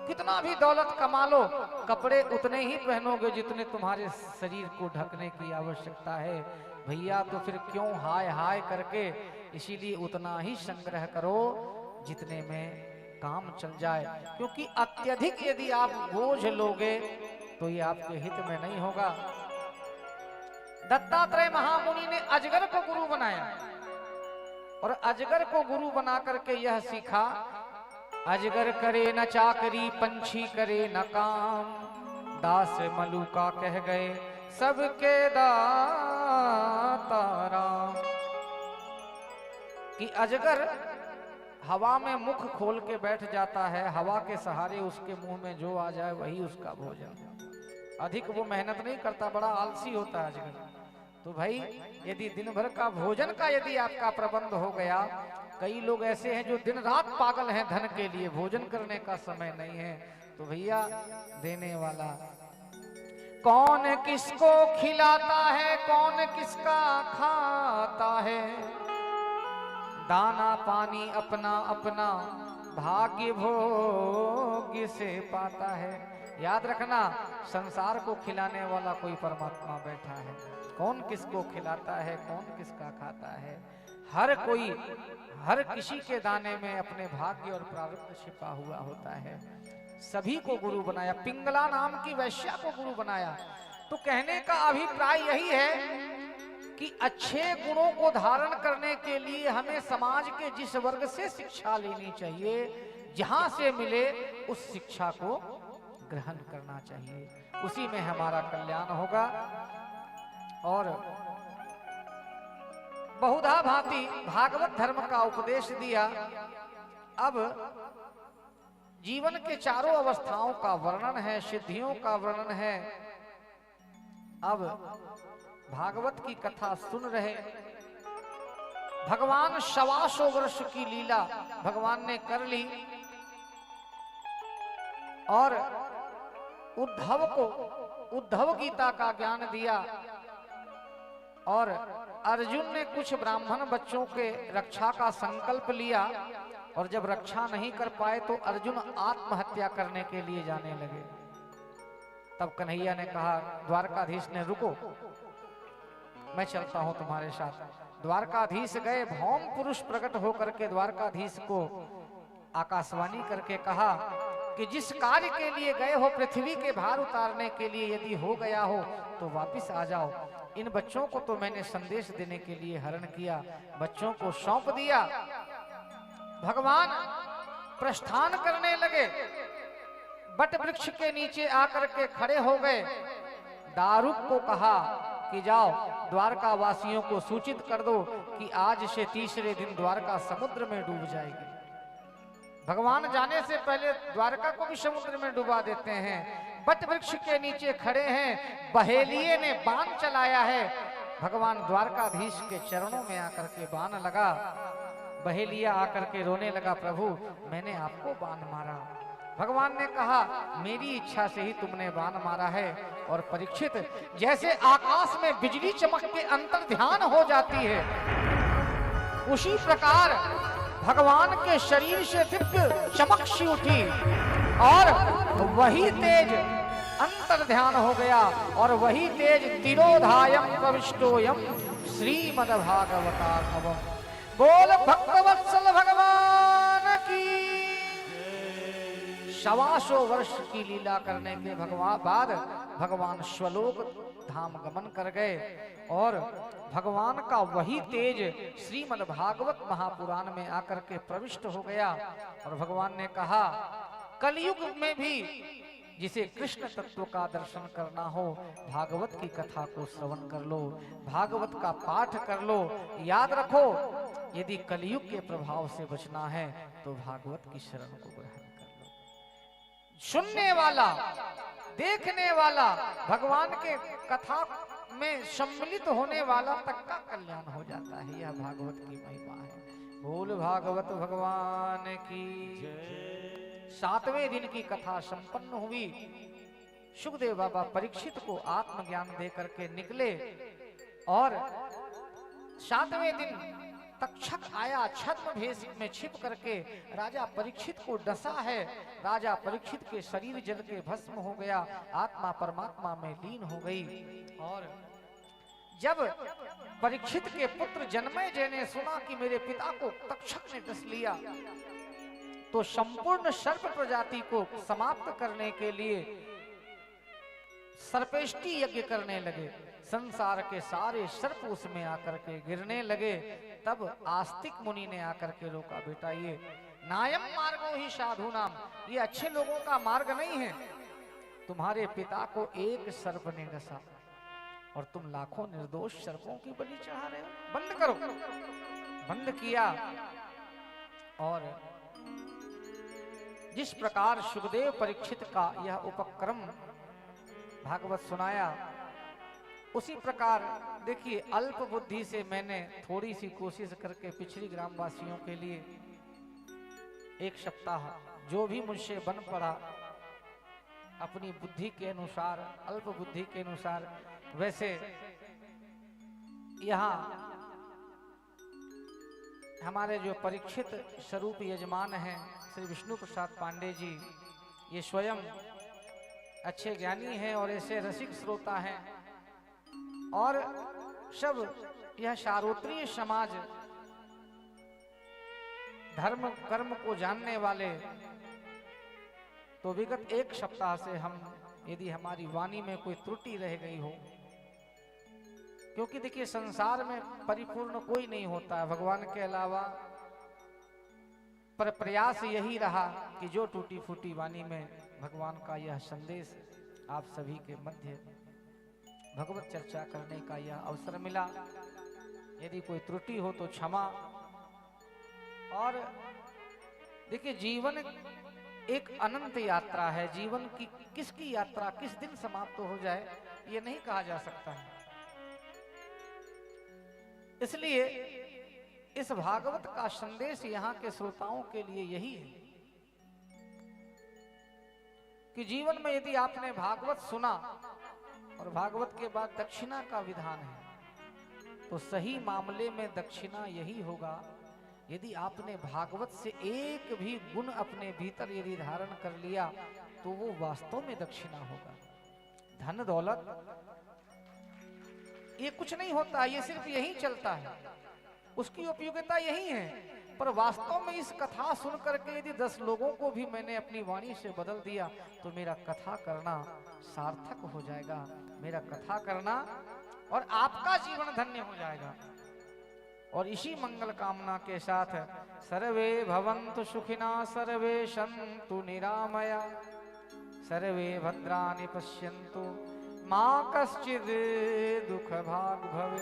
[SPEAKER 1] कितना भी दौलत कमा लो, कपड़े उतने ही पहनोगे जितने तुम्हारे शरीर को ढकने की आवश्यकता है। भैया तो फिर क्यों हाय हाय करके, इसीलिए उतना ही संग्रह करो जितने में काम चल जाए। क्योंकि अत्यधिक यदि आप बोझ लोगे तो ये आपके हित में नहीं होगा। दत्तात्रेय महामुनि ने अजगर को गुरु बनाया और अजगर को गुरु बना करके यह सीखा, अजगर करे न चाकरी, पंछी करे न काम, दास मलूका कह गए सबके दाता राम। कि अजगर हवा में मुख खोल के बैठ जाता है, हवा के सहारे उसके मुंह में जो आ जाए वही उसका भोजन, अधिक वो मेहनत नहीं करता, बड़ा आलसी होता है अजगर। तो भाई यदि दिन भर का भोजन का यदि आपका प्रबंध हो गया, कई लोग ऐसे हैं जो दिन रात पागल हैं धन के लिए, भोजन करने का समय नहीं है, तो भैया देने वाला कौन किसको खिलाता है, कौन किसका खाता है, दाना पानी अपना अपना भाग्य भोग्य से पाता है। याद रखना, संसार को खिलाने वाला कोई परमात्मा बैठा है, कौन किसको खिलाता है, कौन किसका खाता है, हर कोई हर किसी के दाने में अपने भाग्य और प्रारब्ध छिपा हुआ होता है। सभी को गुरु बनाया, पिंगला नाम की वैश्या को गुरु बनाया। तो कहने का अभिप्राय यही है कि अच्छे गुणों को धारण करने के लिए हमें समाज के जिस वर्ग से शिक्षा लेनी चाहिए, जहां से मिले उस शिक्षा को ग्रहण करना चाहिए, उसी में हमारा कल्याण होगा। और बहुधा भांति भागवत धर्म का उपदेश दिया। अब जीवन के चारों अवस्थाओं का वर्णन है, सिद्धियों का वर्णन है। अब भागवत की कथा सुन रहे, भगवान 125 वर्ष की लीला भगवान ने कर ली और उद्धव को उद्धव गीता का ज्ञान दिया। और अर्जुन ने कुछ ब्राह्मण बच्चों के रक्षा का संकल्प लिया, और जब रक्षा नहीं कर पाए तो अर्जुन आत्महत्या करने के लिए जाने लगे। तब कन्हैया ने कहा, द्वारकाधीश ने, रुको, मैं चलता हूं तुम्हारे साथ। द्वारकाधीश गए, भौम पुरुष प्रकट होकर के द्वारकाधीश को आकाशवाणी करके कहा कि जिस कार्य के लिए गए हो, पृथ्वी के भार उतारने के लिए, यदि हो गया हो तो वापिस आ जाओ। इन बच्चों को तो मैंने संदेश देने के लिए हरण किया, बच्चों को सौंप दिया। भगवान प्रस्थान करने लगे, बट वृक्ष के नीचे आकर के खड़े हो गए। दारुक को कहा कि जाओ द्वारका वासियों को सूचित कर दो कि आज से तीसरे दिन द्वारका समुद्र में डूब जाएगी। भगवान जाने से पहले द्वारका को भी समुद्र में डुबा देते हैं। बट वृक्ष के नीचे खड़े हैं, बहेलिये ने बाण चलाया है। भगवान द्वारकाधीश के चरणों में आकर के बाण लगा। बहेलिया आकर के रोने लगा, प्रभु मैंने आपको बाण मारा। भगवान ने कहा, मेरी इच्छा से ही तुमने बाण मारा है। और परीक्षित, जैसे आकाश में बिजली चमक के अंतर ध्यान हो जाती है, उसी प्रकार भगवान के शरीर से दिव्य चमक सी उठी और वही तेज अंतर ध्यान हो गया, और वही तेज तिरोधायम प्रविष्टोयम श्रीमद्भागवतार्णवम्। बोल भक्तवत्सल भगवान की। 125 वर्ष की लीला करने के बाद भगवान स्वलोक धाम गमन कर गए, और भगवान का वही तेज श्रीमद् भागवत महापुराण में आकर के प्रविष्ट हो गया। और भगवान ने कहा, कलयुग में भी जिसे कृष्ण तत्व का दर्शन करना हो, भागवत की कथा को श्रवण कर लो, भागवत का पाठ कर लो। याद रखो, यदि कलयुग के प्रभाव से बचना है तो भागवत की शरण को ग्रहण कर लो। सुनने वाला, देखने वाला, भगवान के कथा में सम्मिलित होने वाला तक का कल्याण हो जाता है। यह भागवत की महिमा है। बोल भागवत भगवान की जय। 7वें दिन की कथा संपन्न हुई। सुखदेव बाबा परीक्षित को आत्मज्ञान दे करके निकले, और 7वें दिन तक्षक आया, छद्म भेष में छिप करके राजा परीक्षित को डसा है। राजा परीक्षित के शरीर जल के भस्म हो गया, आत्मा परमात्मा में लीन हो गई। और जब परीक्षित के पुत्र जन्मेजय ने सुना कि मेरे पिता को तक्षक ने डस लिया, तो संपूर्ण सर्प प्रजाति को समाप्त करने के लिए सर्पेष्टि यज्ञ करने लगे, संसार के सारे सर्प उसमें आकर के गिरने लगे। तब आस्तिक मुनि ने आकर के रोका, बेटा ये नायम मार्गो ही साधु नाम, ये अच्छे लोगों का मार्ग नहीं है। तुम्हारे पिता को एक सर्प ने डसा और तुम लाखों निर्दोष सर्पों की बलि चढ़ा रहे हो, बंद करो। बंद किया और जिस प्रकार सुखदेव परीक्षित का यह उपक्रम भागवत सुनाया, उसी प्रकार देखिए अल्प बुद्धि से मैंने थोड़ी सी कोशिश करके पिछड़ी ग्रामवासियों के लिए एक सप्ताह जो भी मुझसे बन पड़ा अपनी बुद्धि के अनुसार, अल्प बुद्धि के अनुसार। वैसे यहाँ हमारे जो परीक्षित स्वरूप यजमान हैं श्री विष्णु प्रसाद पांडे जी, ये स्वयं अच्छे ज्ञानी हैं और ऐसे रसिक श्रोता हैं, और सब यह शारोत्रीय समाज धर्म कर्म को जानने वाले। तो विगत एक सप्ताह से हम, यदि हमारी वाणी में कोई त्रुटि रह गई हो, क्योंकि देखिए संसार में परिपूर्ण कोई नहीं होता है भगवान के अलावा, पर प्रयास यही रहा कि जो टूटी फूटी वाणी में भगवान का यह संदेश आप सभी के मध्य भगवत चर्चा करने का यह अवसर मिला। यदि कोई त्रुटि हो तो क्षमा। और देखिए जीवन एक अनंत यात्रा है, जीवन की किसकी यात्रा किस दिन समाप्त हो जाए ये नहीं कहा जा सकता है। इसलिए इस भागवत का संदेश यहाँ के श्रोताओं के लिए यही है कि जीवन में यदि आपने भागवत सुना और भागवत के बाद दक्षिणा का विधान है, तो सही मामले में दक्षिणा यही होगा यदि आपने भागवत से एक भी गुण अपने भीतर यदि धारण कर लिया तो वो वास्तव में दक्षिणा होगा। धन दौलत ये कुछ नहीं होता, ये सिर्फ यही चलता है, उसकी उपयोगिता यही है। पर वास्तव में इस कथा सुन करके यदि 10 लोगों को भी मैंने अपनी वाणी से बदल दिया तो मेरा कथा करना सार्थक हो जाएगा, मेरा कथा करना और आपका जीवन धन्य हो जाएगा। और इसी मंगल कामना के साथ सर्वे भवन्तु सुखिना सर्वे सन्तु निरामया सर्वे भद्राणि पश्यन्तु माँ कश्चित् दुख भाग भवे।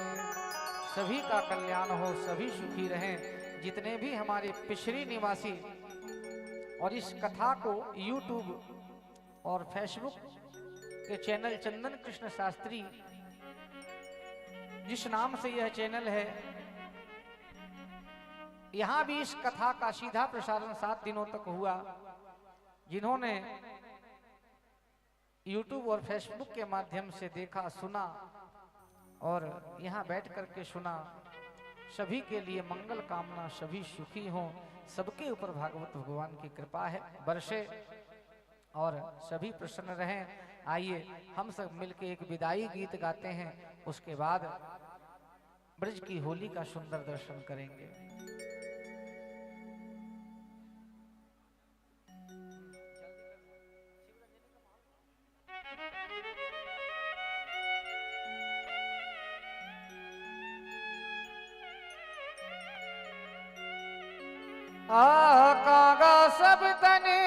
[SPEAKER 1] सभी का कल्याण हो, सभी सुखी रहें। जितने भी हमारे पिछड़ी निवासी और इस कथा को YouTube और Facebook के चैनल चंदन कृष्ण शास्त्री जिस नाम से यह चैनल है, यहाँ भी इस कथा का सीधा प्रसारण 7 दिनों तक हुआ। जिन्होंने YouTube और Facebook के माध्यम से देखा, सुना और यहाँ बैठ करके सुना, सभी के लिए मंगल कामना, सभी सुखी हों, सबके ऊपर भागवत भगवान की कृपा है बरसे और सभी प्रसन्न रहें। आइए हम सब मिलके एक विदाई गीत गाते हैं, उसके बाद ब्रज की होली का सुंदर दर्शन करेंगे। कागा सब तने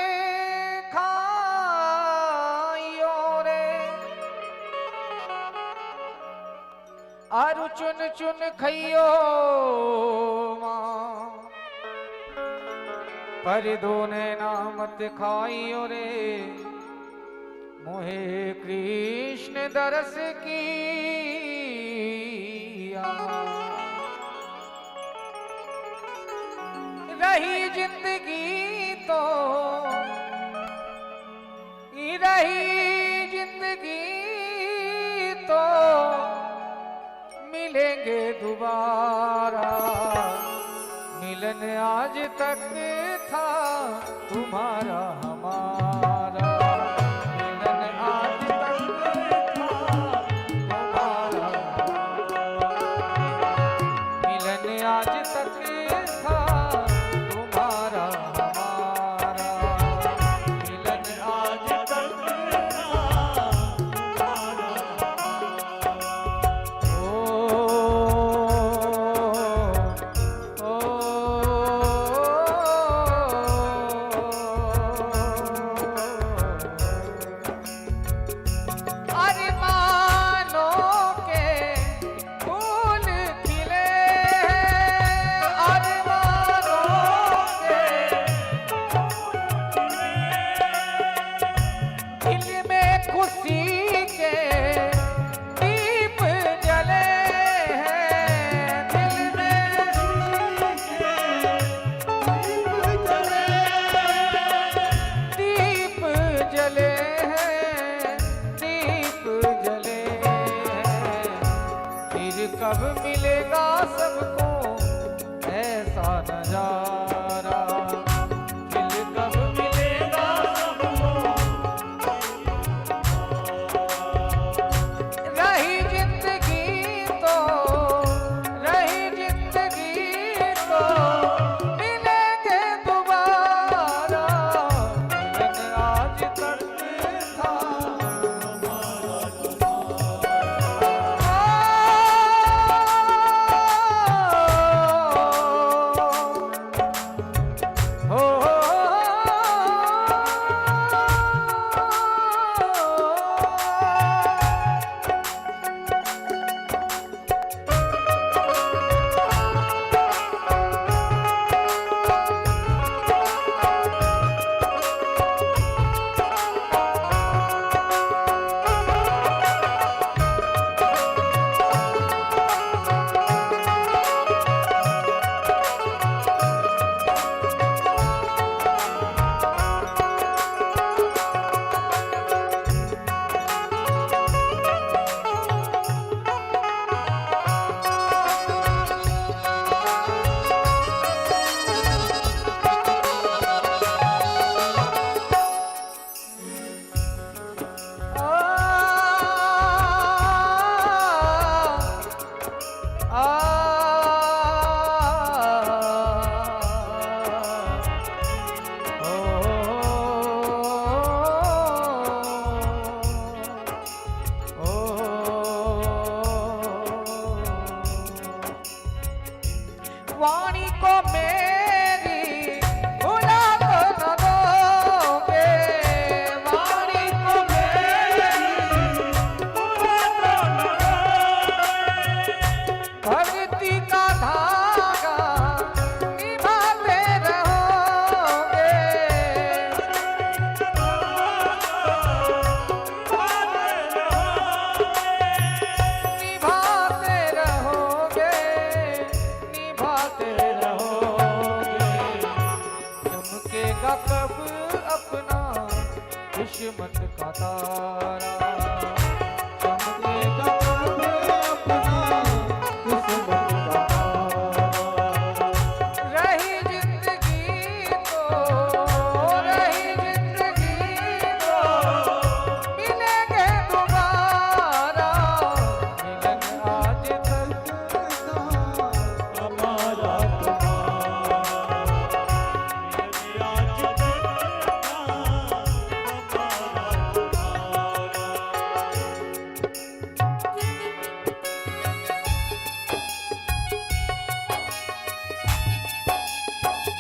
[SPEAKER 1] खाइयो रे, आरु चुन चुन खइयो माँ, पर दोने नामत खाइयो रे, मोहे कृष्ण दरस की रही जिंदगी तो रही जिंदगी तो मिलेंगे दोबारा, मिलन आज तक था तुम्हारा हमारा, मिलन आज तक था तुम्हारा, मिलन आज तक वाणी को मेरी भुला तो न दोगे, वाणी को मेरी भुला तो न दोगे, भक्ति का धागा निभाते रहोगे, निभाते रहोगे, निभाते रहोगे, चमकेगा कब अपना किस्मत का तारा, चमकेगा कब अपना किस्मत का तारा। रही जिंदगी तो मिलेंगे दोबारा, मिलन आज तक
[SPEAKER 2] हमारा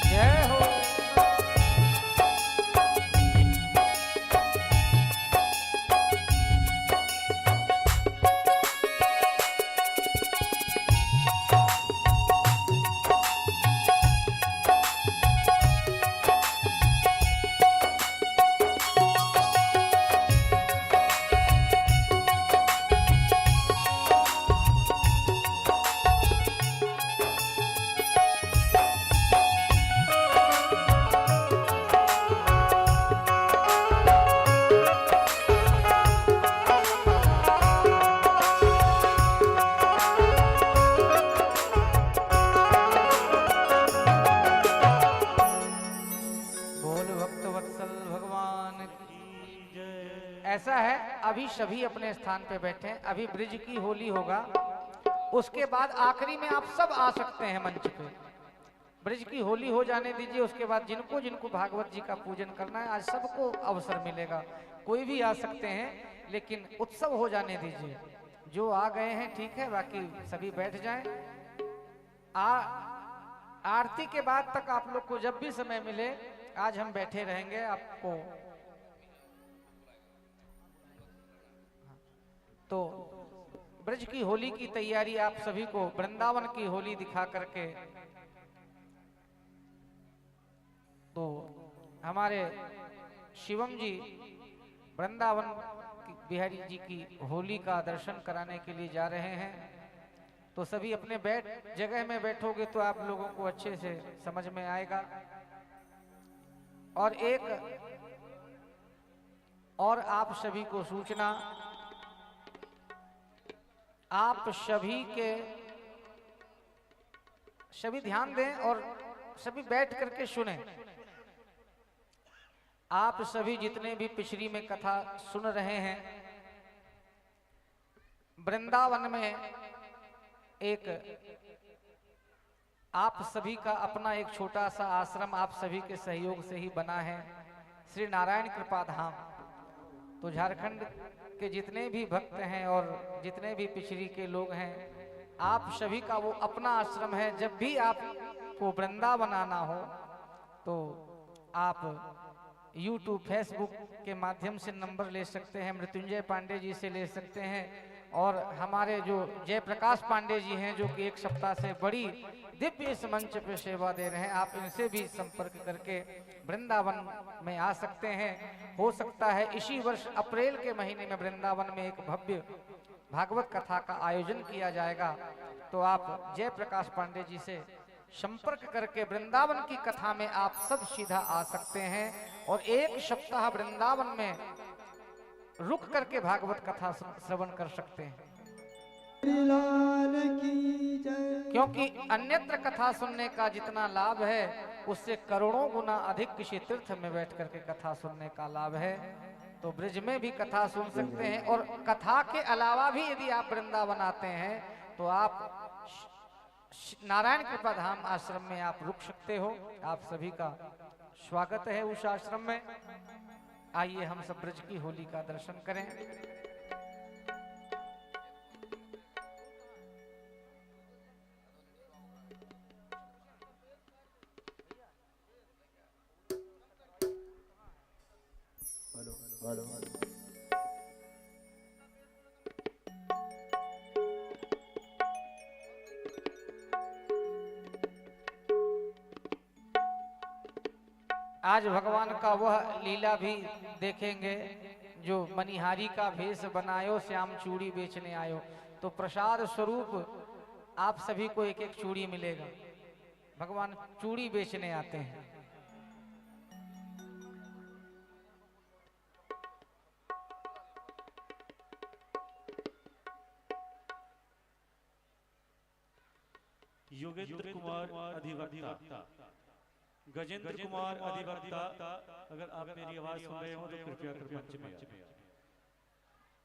[SPEAKER 1] जय हो। बोल भक्त वत्सल भगवान की जय। ऐसा है, अभी सभी अपने स्थान पे बैठे हैं, अभी ब्रिज की होली होगा, उसके बाद आखिरी में आप सब आ सकते हैं मंच पे। ब्रिज की होली हो जाने दीजिए, उसके बाद जिनको जिनको भागवत जी का पूजन करना है आज सबको अवसर मिलेगा, कोई भी आ सकते हैं, लेकिन उत्सव हो जाने दीजिए। जो आ गए हैं ठीक है, बाकी सभी बैठ जाएं। आरती के बाद तक आप लोग को जब भी समय मिले आज हम बैठे रहेंगे। आपको तो ब्रज की होली की तैयारी आप सभी को वृंदावन की होली दिखा करके, तो हमारे शिवम जी वृंदावन बिहारी जी की होली का दर्शन कराने के लिए जा रहे हैं। तो सभी अपने जगह में बैठोगे तो आप लोगों को अच्छे से समझ में आएगा। और एक और आप सभी को सूचना, आप सभी ध्यान दें और सभी बैठ करके सुने। आप सभी जितने भी पिछड़ी में कथा सुन रहे हैं, वृंदावन में एक आप सभी का अपना एक छोटा सा आश्रम आप सभी के सहयोग से ही बना है, श्री नारायण कृपा धाम। तो झारखंड के जितने भी भक्त हैं और जितने भी पिछड़ी के लोग हैं, आप सभी का वो अपना आश्रम है। जब भी आपको वृंदावन आना हो तो आप YouTube, फेसबुक के माध्यम से नंबर ले सकते हैं, मृत्युंजय पांडे जी से ले सकते हैं। और हमारे जो जयप्रकाश पांडे जी हैं जो कि एक सप्ताह से बड़ी दिव्य इस मंच पे सेवा दे रहे हैं, आप इनसे भी संपर्क करके वृंदावन में आ सकते हैं। हो सकता है इसी वर्ष अप्रैल के महीने में वृंदावन में एक भव्य भागवत कथा का आयोजन किया जाएगा, तो आप जयप्रकाश पांडे जी से संपर्क करके वृंदावन की कथा में आप सब सीधा आ सकते हैं और एक सप्ताह वृंदावन में रुक करके भागवत कथा श्रवण कर सकते हैं।
[SPEAKER 2] लाल की जय।
[SPEAKER 1] क्योंकि अन्यत्र कथा सुनने का जितना लाभ है उससे करोड़ों गुना अधिक किसी तीर्थ में बैठ करके कथा सुनने का लाभ है। तो ब्रिज में भी कथा सुन सकते हैं और कथा के अलावा भी यदि आप वृंदावन आते हैं तो आप नारायण कृपा धाम आश्रम में आप रुक सकते हो। आप सभी का स्वागत है उस आश्रम में। आइए हम सब ब्रज की होली का दर्शन करें। आज भगवान का वह लीला भी देखेंगे जो मनिहारी का भेष बनायो श्याम चूड़ी बेचने आयो। तो प्रसाद स्वरूप आप सभी को एक एक चूड़ी मिलेगा। भगवान चूड़ी बेचने आते हैं।
[SPEAKER 3] योगेंद्र कुमार अधिवक्ता, गजेंद्र कुमार अधिवक्ता, अगर आप मेरी आवाज सुन रहे हो तो कृपया कर मंच में आएं।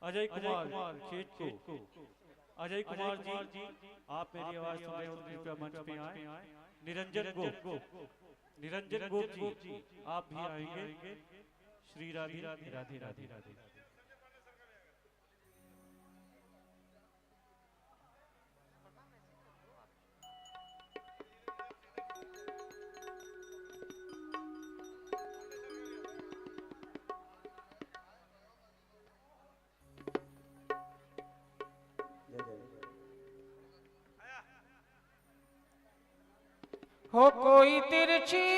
[SPEAKER 3] अजय कुमार खेत को, अजय कुमार जी आप मेरी आवाज सुन रहे हो तो कृपया मंच पे आएं। निरंजन गोप जी आप भी आएंगे। श्री राधे राधे राधे राधे राधे।
[SPEAKER 1] हो कोई तिरछी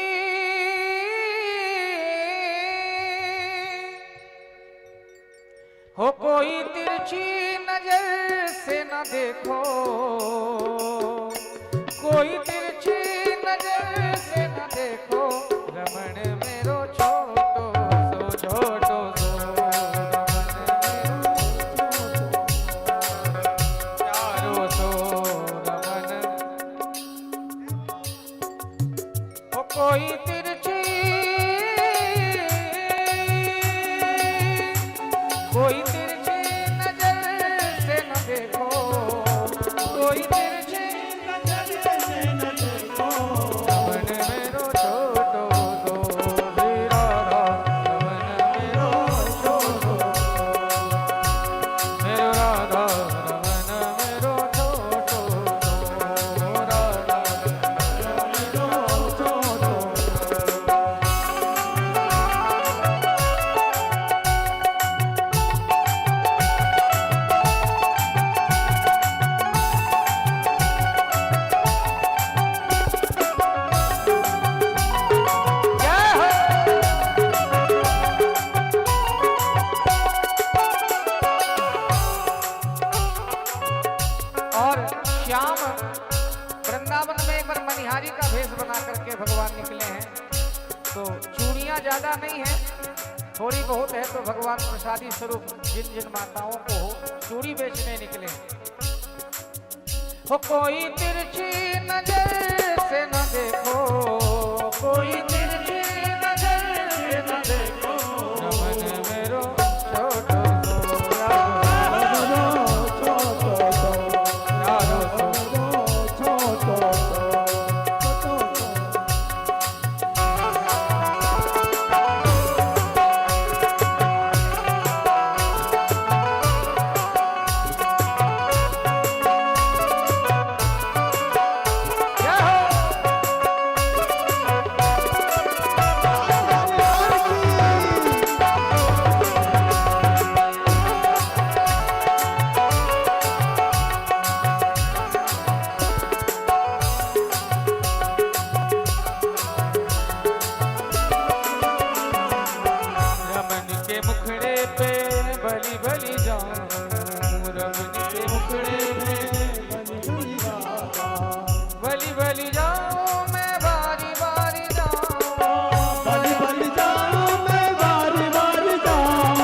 [SPEAKER 1] हो कोई तिरछी नजर से न देखो, कोई तिरछी नजर से न देखो। रमण मेरो छोटो सो छोटो सो, चारो सो रमण। हो कोई तिरछी कोई तिरछी नजर से न देखो, कोई तिरछी नजर से न देखो। रमण मेरो छोटो सो वीरा, रमण मेरो छोटो मेरो राधा, रमण मेरो छोटो सो राधा, मेरो छोटो। और श्याम वृंदावन में एक बार मनिहारी का भेष बना करके भगवान निकले हैं। तो चूड़ियां ज्यादा नहीं है, थोड़ी बहुत है। तो भगवान प्रसादी स्वरूप जिन जिन माताओं को हो चूड़ी बेचने निकले हैं। हो कोई तिरछी नजर से न देखो, कोई तिरछी नजर से न देखो। रमण मेरो छोटो सो पे बलि बलि जाऊं रमनी के मुखड़े पे बलि बलि जाऊं मैं बारी बारी जाऊं
[SPEAKER 2] बलि बलि जाऊं मैं बारी बारी जाऊं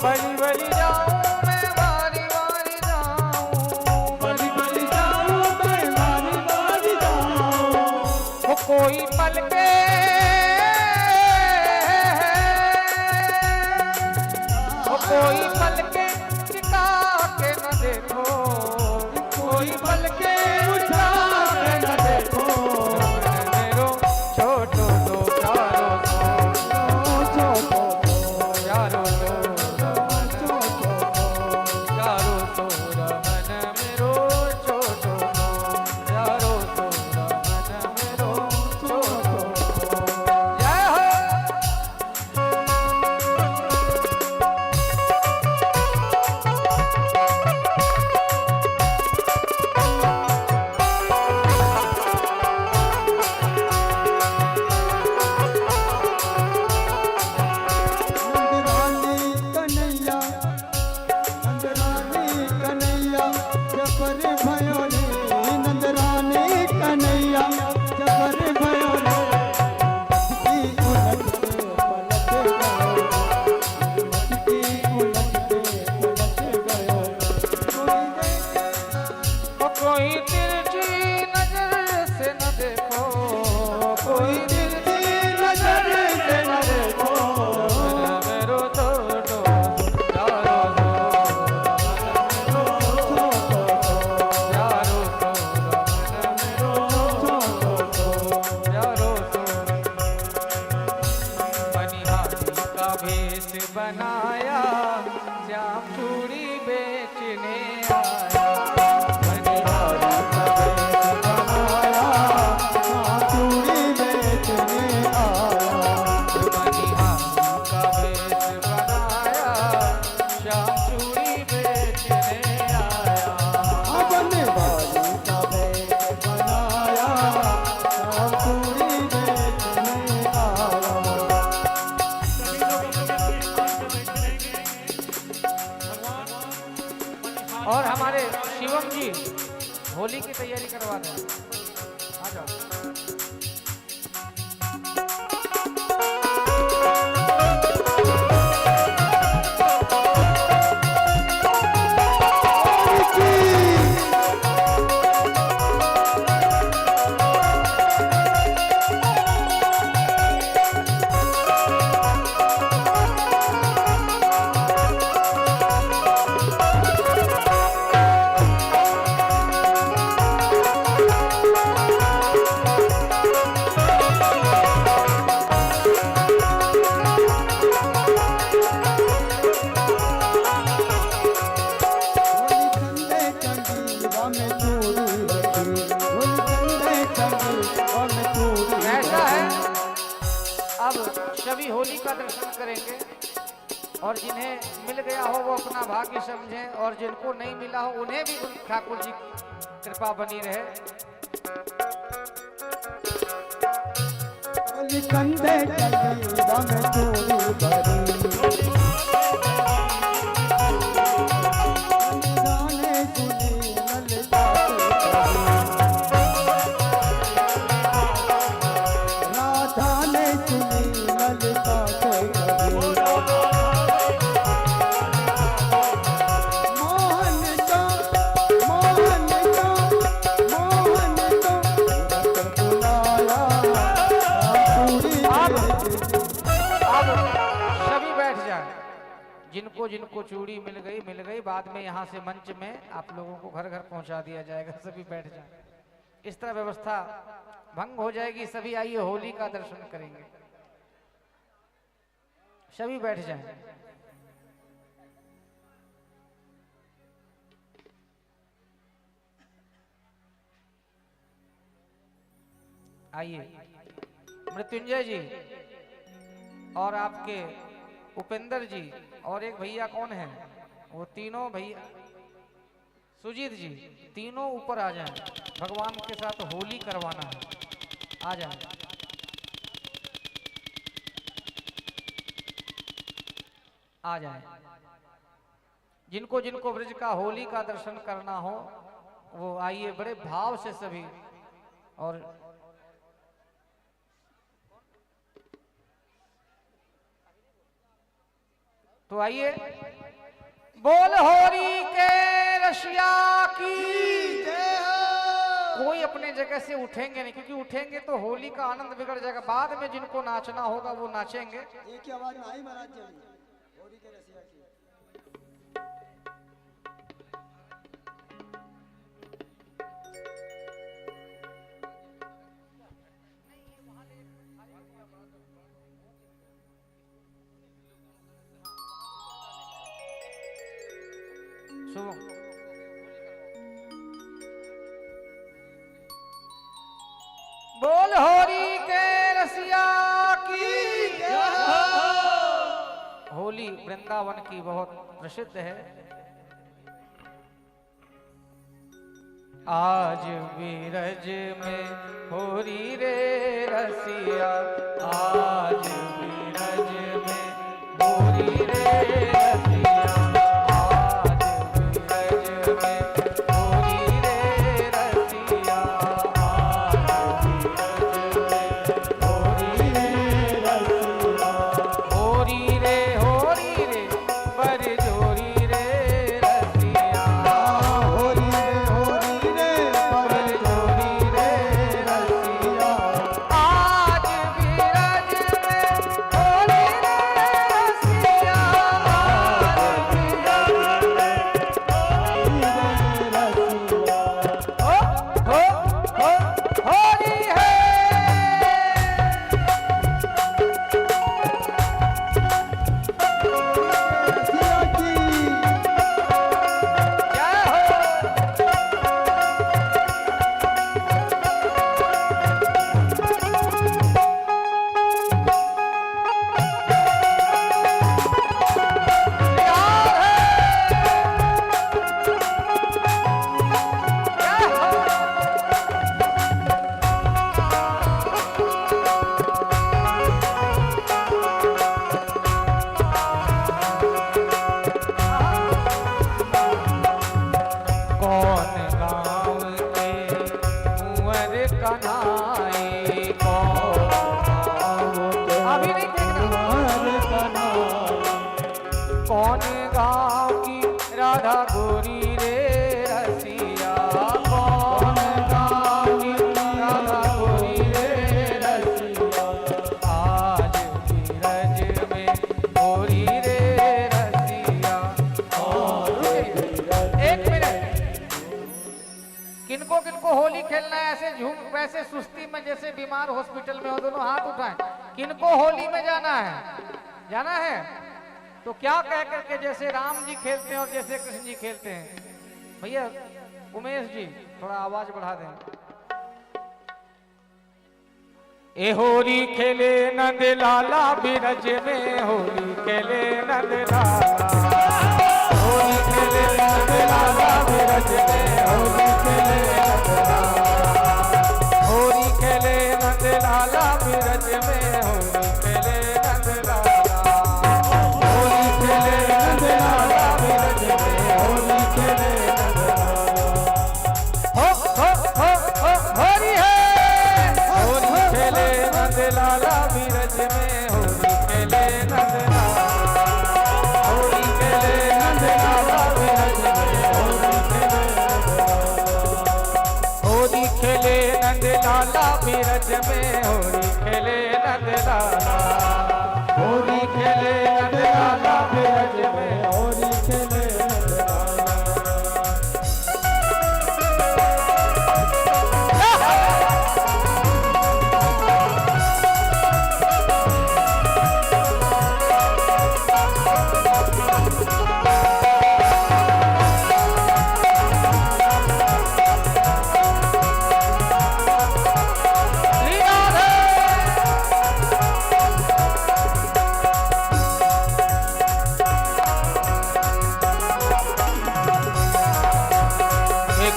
[SPEAKER 1] बलि बलि जाऊं मैं बारी बारी जाऊं
[SPEAKER 2] बलि बलि जाऊं मैं बारी बारी जाऊं
[SPEAKER 1] वो कोई पल के कोई पल के टिका के न देखो कोई पल के उठा के न देखो मेरो छोटो दो प्यारो
[SPEAKER 2] छोटो
[SPEAKER 1] प्यारो दो प्यारो तो रहन मेरो छोटो प्यारो तो रहन मेरो छोटो जय हो कोई तिरछी नजर से न देखो कोई तिरछी नजर से न देखो मेरो छोटो प्यारो प्यारो प्यारो बनिहारी का भेष बनाया श्याम चूड़ी बेचने आया और हमारे शिवम जी होली की तैयारी करवा दें आ जाओ ऐसा है अब सभी होली का दर्शन करेंगे और जिन्हें मिल गया हो वो अपना भाग्य समझें और जिनको नहीं मिला हो उन्हें भी ठाकुर जी कृपा बनी रहे।
[SPEAKER 2] कंधे कलीवा में चूड़ी भरी जाने सुनी ललता राधा ने सुनी ललता से मोहन तो बुलाया
[SPEAKER 1] अब सभी बैठ जाएं। जिनको जिनको चूड़ी मिल गई बाद में यहाँ से मंच में आप लोगों को घर घर पहुंचा दिया जाएगा। सभी बैठ जाएं। इस तरह व्यवस्था भंग हो जाएगी। सभी आइए होली का दर्शन करेंगे। सभी बैठ जाएं। आइए मृत्युंजय जी और आपके उपेंद्र जी और एक भैया कौन है वो तीनों भैया सुजीत जी तीनों ऊपर आ जाएं। भगवान के साथ होली करवाना है। आ जाएं। आ जाए। जिनको जिनको ब्रज का होली का दर्शन करना हो वो आइए बड़े भाव से सभी। और तो आइए, बोल होरी के रशिया की। कोई अपने जगह से उठेंगे नहीं, क्योंकि उठेंगे तो होली का आनंद बिगड़ जाएगा। बाद में जिनको नाचना होगा वो नाचेंगे।
[SPEAKER 4] एक ही आवाज में आई महाराज जी होली के रसिया की।
[SPEAKER 1] बोल होली के रसिया की। होली वृंदावन की बहुत प्रसिद्ध है। आज बीरज में होरी रे रसिया, आज बीरज में होरी रे रसिया, कौन गाँव की राधा गोरी रे रसिया, कौन गाँव की राधा गोरी रे रसिया, आज बीरज में गोरी रे रसिया। एक मिनट, किनको किनको होली खेलना है ऐसे झूम वैसे सुस्ती में जैसे बीमार हॉस्पिटल में हो, दोनों हाथ उठाएं। किनको होली में जाना है? जाना है तो क्या कह करके, जैसे राम जी खेलते हैं और जैसे कृष्ण जी खेलते हैं। भैया उमेश जी थोड़ा आवाज बढ़ा दें। ए होली खेले नंद लाला बिरज में, होली खेले नंद लाला, होली खेले नंद लाला बिरज में, होली खेले नंद लाला, होली खेले नंद लाला बिरज में, होली खेले नंद लाला, होली खेले नंद लाला बिरज में, होली खेले नंद लाला। हो होरी है, होली खेले नंद लाला बिरज में, होली खेले नंद लाला, होली खेले नंद लाला बिरज में, होली खेले नंद लाला, होली खेले नंद लाला बिरज में, होली खेले नंद लाला, होली खेले नंद लाला बिरज में, होली खेले नंद लाला।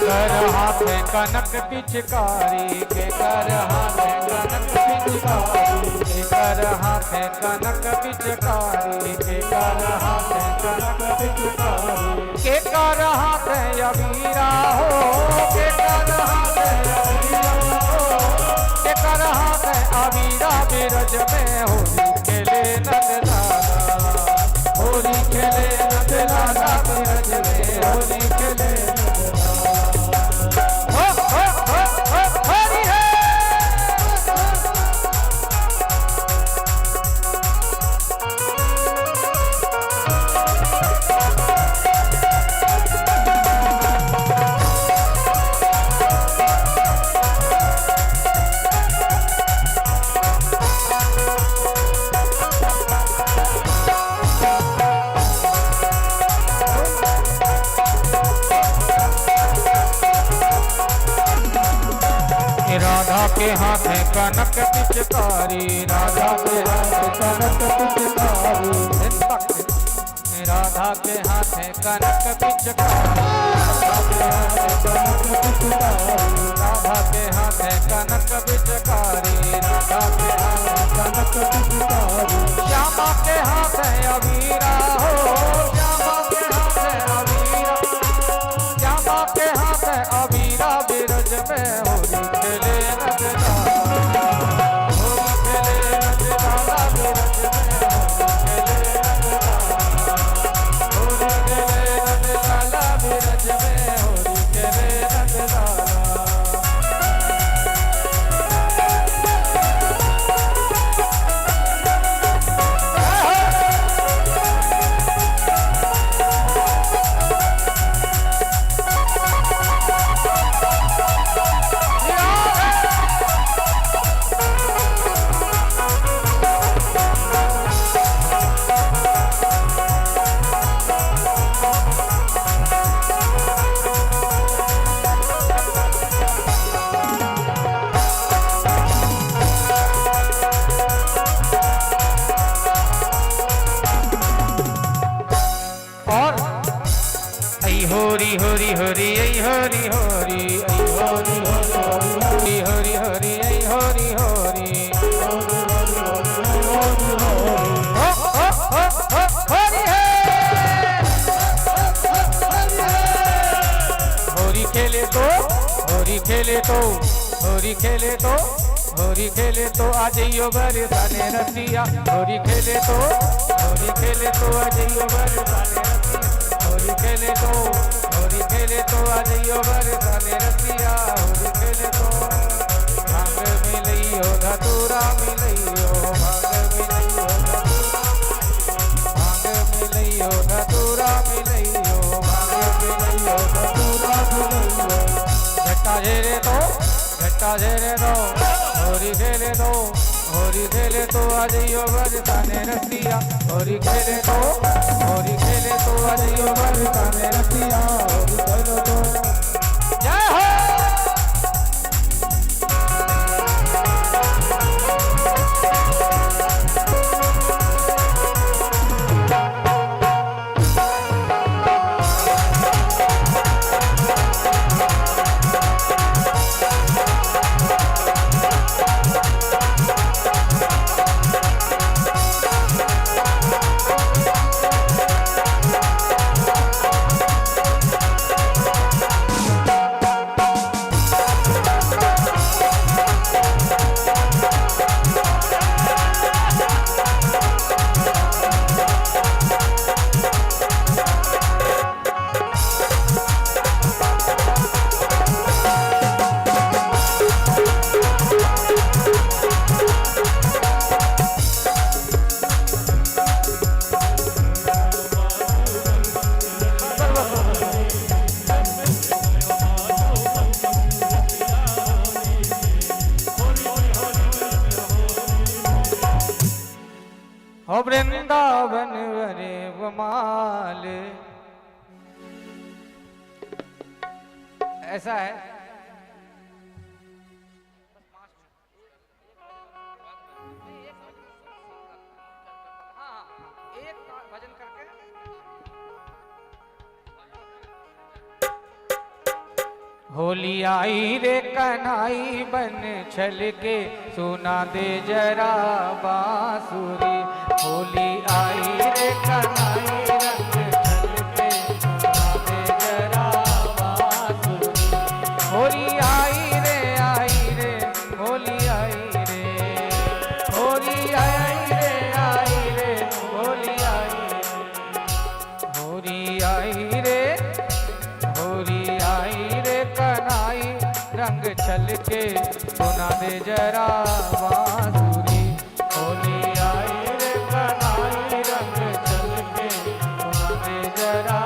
[SPEAKER 1] कर हाथ कनक पिचकारी के, कर हाथ कनक पिचकारी के, कर हाथ हाथे कनक पिचकारी के कर हाथे कनक पिचकारी के कर हाथे अबीरा हो के कर हाथे अबीरा हो के कर हाथे अबीरा बिरज में होली खेले नंदलाला होली खेले नंदलाला बिरज में होली खेले हरि है राधा के हाथ है कनक पिचकारी राधा के हाथ है कनक पिचकारी राधा के हाथ है कनक पिचकारी राधा के हाथ है कनक पिचकारी राधा के हाथ है कनक पिचकारी श्यामा के हाथ है अबीरा हो श्यामा के हाथ है अबीरा श्यामा के हाथ है अबीरा बिरज में होली खेले नंदलाला होली खेले नंदलाला बिरज में होली खेले नंदलाला बिरज में होली खेले नंदलाला होरी होरी होरी ऐ होरी होरी ऐ होरी होरी होरी होरी ऐ होरी होरी होरी है होरी खेले तो होरी खेले तो होरी खेले तो होरी खेले तो आ जाइयो बरसाने रतिया होरी खेले तो होरी खेले तो आ जाइयो बरसाने होली खेले तो आ जाइयो बरसाने रतिया होली खेले तो भांग मिलइयो धतूरा मिलइयो भांग मिलइयो धतूरा मिलइयो भांग मिलइयो धतूरा मिलइयो झट्टा झेरे तो होली खेले तो आ जाइयो बरसाने रतिया होली खेले तो आ जाइयो बरसाने रतिया होली खेले तो जय हो हो वृंदावन वरे वमाल ऐसा है। एक भजन करके होली आई रे कन्हई बन छल के सुना दे जरा बांसुरी। होली आई रे कन्हई रंग छल के सुना दे जरा बांसुरी। होली आई रे होली आई रे, होली आई रे होली आई रे, होली आई रे, होली आई रे कन्हई रंग छल के सुना दे जरा बांसुरी। होली आई रे कन्हई रंग छल के सुना दे जरा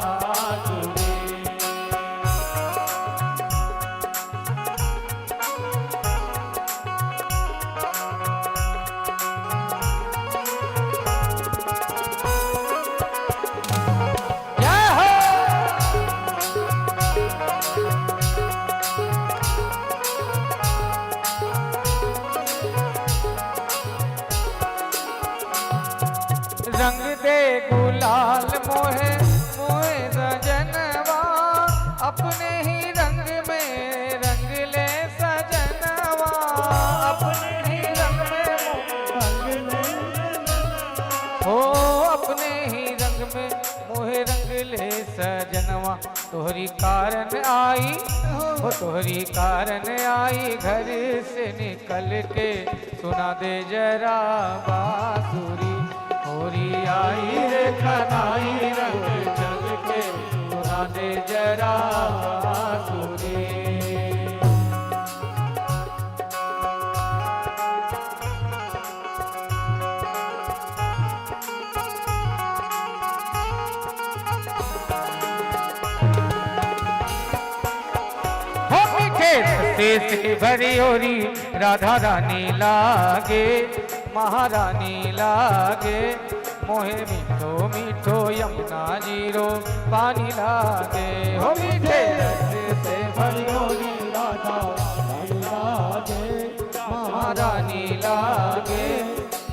[SPEAKER 1] बांसुरी। जय हो रंग दे गुलाल मोहे मोहे सजनवा, अपने ही रंग में रंग ले सजनवा, अपने ही रंग में रंग ले हो, अपने ही रंग में मोहे रंग ले सजनवा। तोहरी कारण आई हो, तोहरी कारण आई घर से निकल के सुना दे जरा बांसुरी। होली आई रे कन्हई रंग छल के सुना दे जरा बांसुरी। हो मीठे से भरी होरी राधा रानी लागे, महारानी लागे, मोहे मीठो मीठो यमुना जीरो पानी लागे। हो मीठे से भरी होरी राधा रानी लागे, महारानी लागे,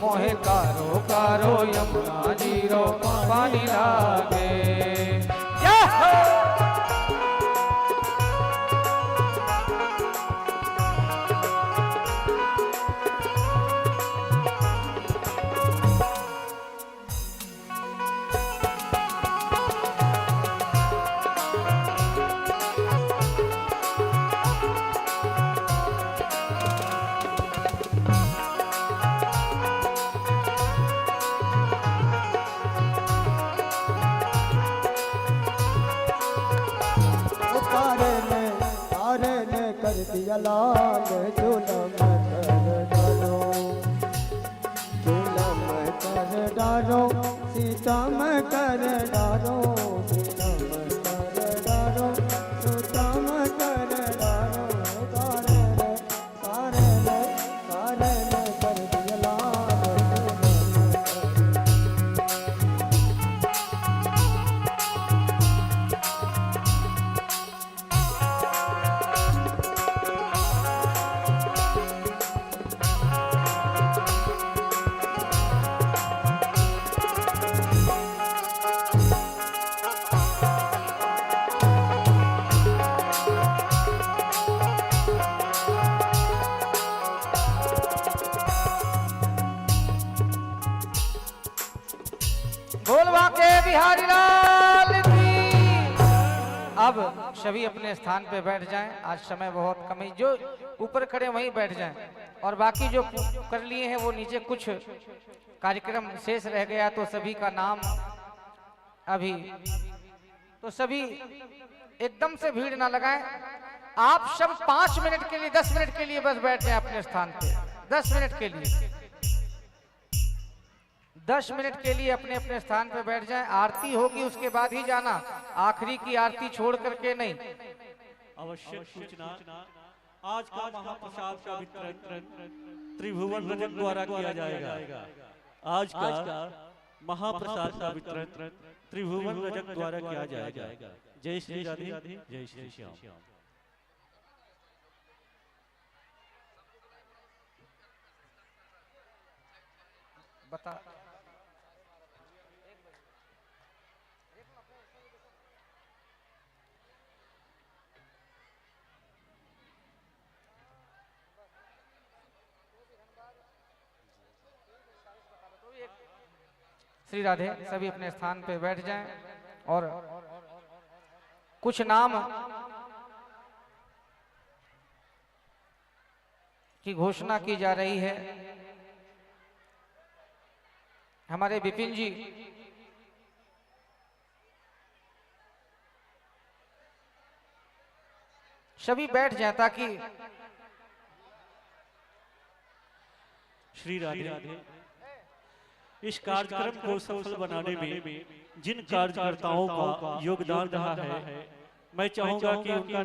[SPEAKER 1] मोहे कारो कारो यमुना जीरो पानी लागे। याहो!
[SPEAKER 4] कर दिया लाल जुलम कर डालो, जुलम कर डालो, सीतम कर डालो, जुलम कर डालो, सीतम कर डालो। कारण कर दिया लाल
[SPEAKER 1] बोलवा के बिहारी लाल की। अब सभी अपने स्थान पे बैठ जाएं, आज समय बहुत कम है, जो ऊपर खड़े वहीं बैठ जाएं, और बाकी जो कर लिए हैं वो नीचे कुछ कार्यक्रम शेष रह गया तो सभी का नाम अभी, तो सभी एकदम से भीड़ ना लगाएं। आप सब 5 मिनट के लिए 10 मिनट के लिए बस बैठ जाएं अपने स्थान पे, 10 मिनट के लिए, 10 मिनट के लिए अपने अपने स्थान पर बैठ जाएं। आरती होगी उसके बाद ही जाना, आखिरी की आरती छोड़ करके नहीं।
[SPEAKER 3] आवश्यक सूचना, आज का महाप्रसाद का वितरण त्रिभुवन रजक द्वारा किया जाएगा। आज का महाप्रसाद का वितरण त्रिभुवन रजक द्वारा किया जाएगा। जय श्री राधे, जय श्री श्याम।
[SPEAKER 1] बता श्री राधे। सभी अपने स्थान पे बैठ जाएं और कुछ नाम की घोषणा की जा रही है। हमारे विपिन जी सभी बैठ जाएं ताकि
[SPEAKER 3] श्री राधे। इस कार्यक्रम को सफल बनाने में जिन कार्यकर्ताओं का योगदान रहा है, मैं चाहूंगा कि उनका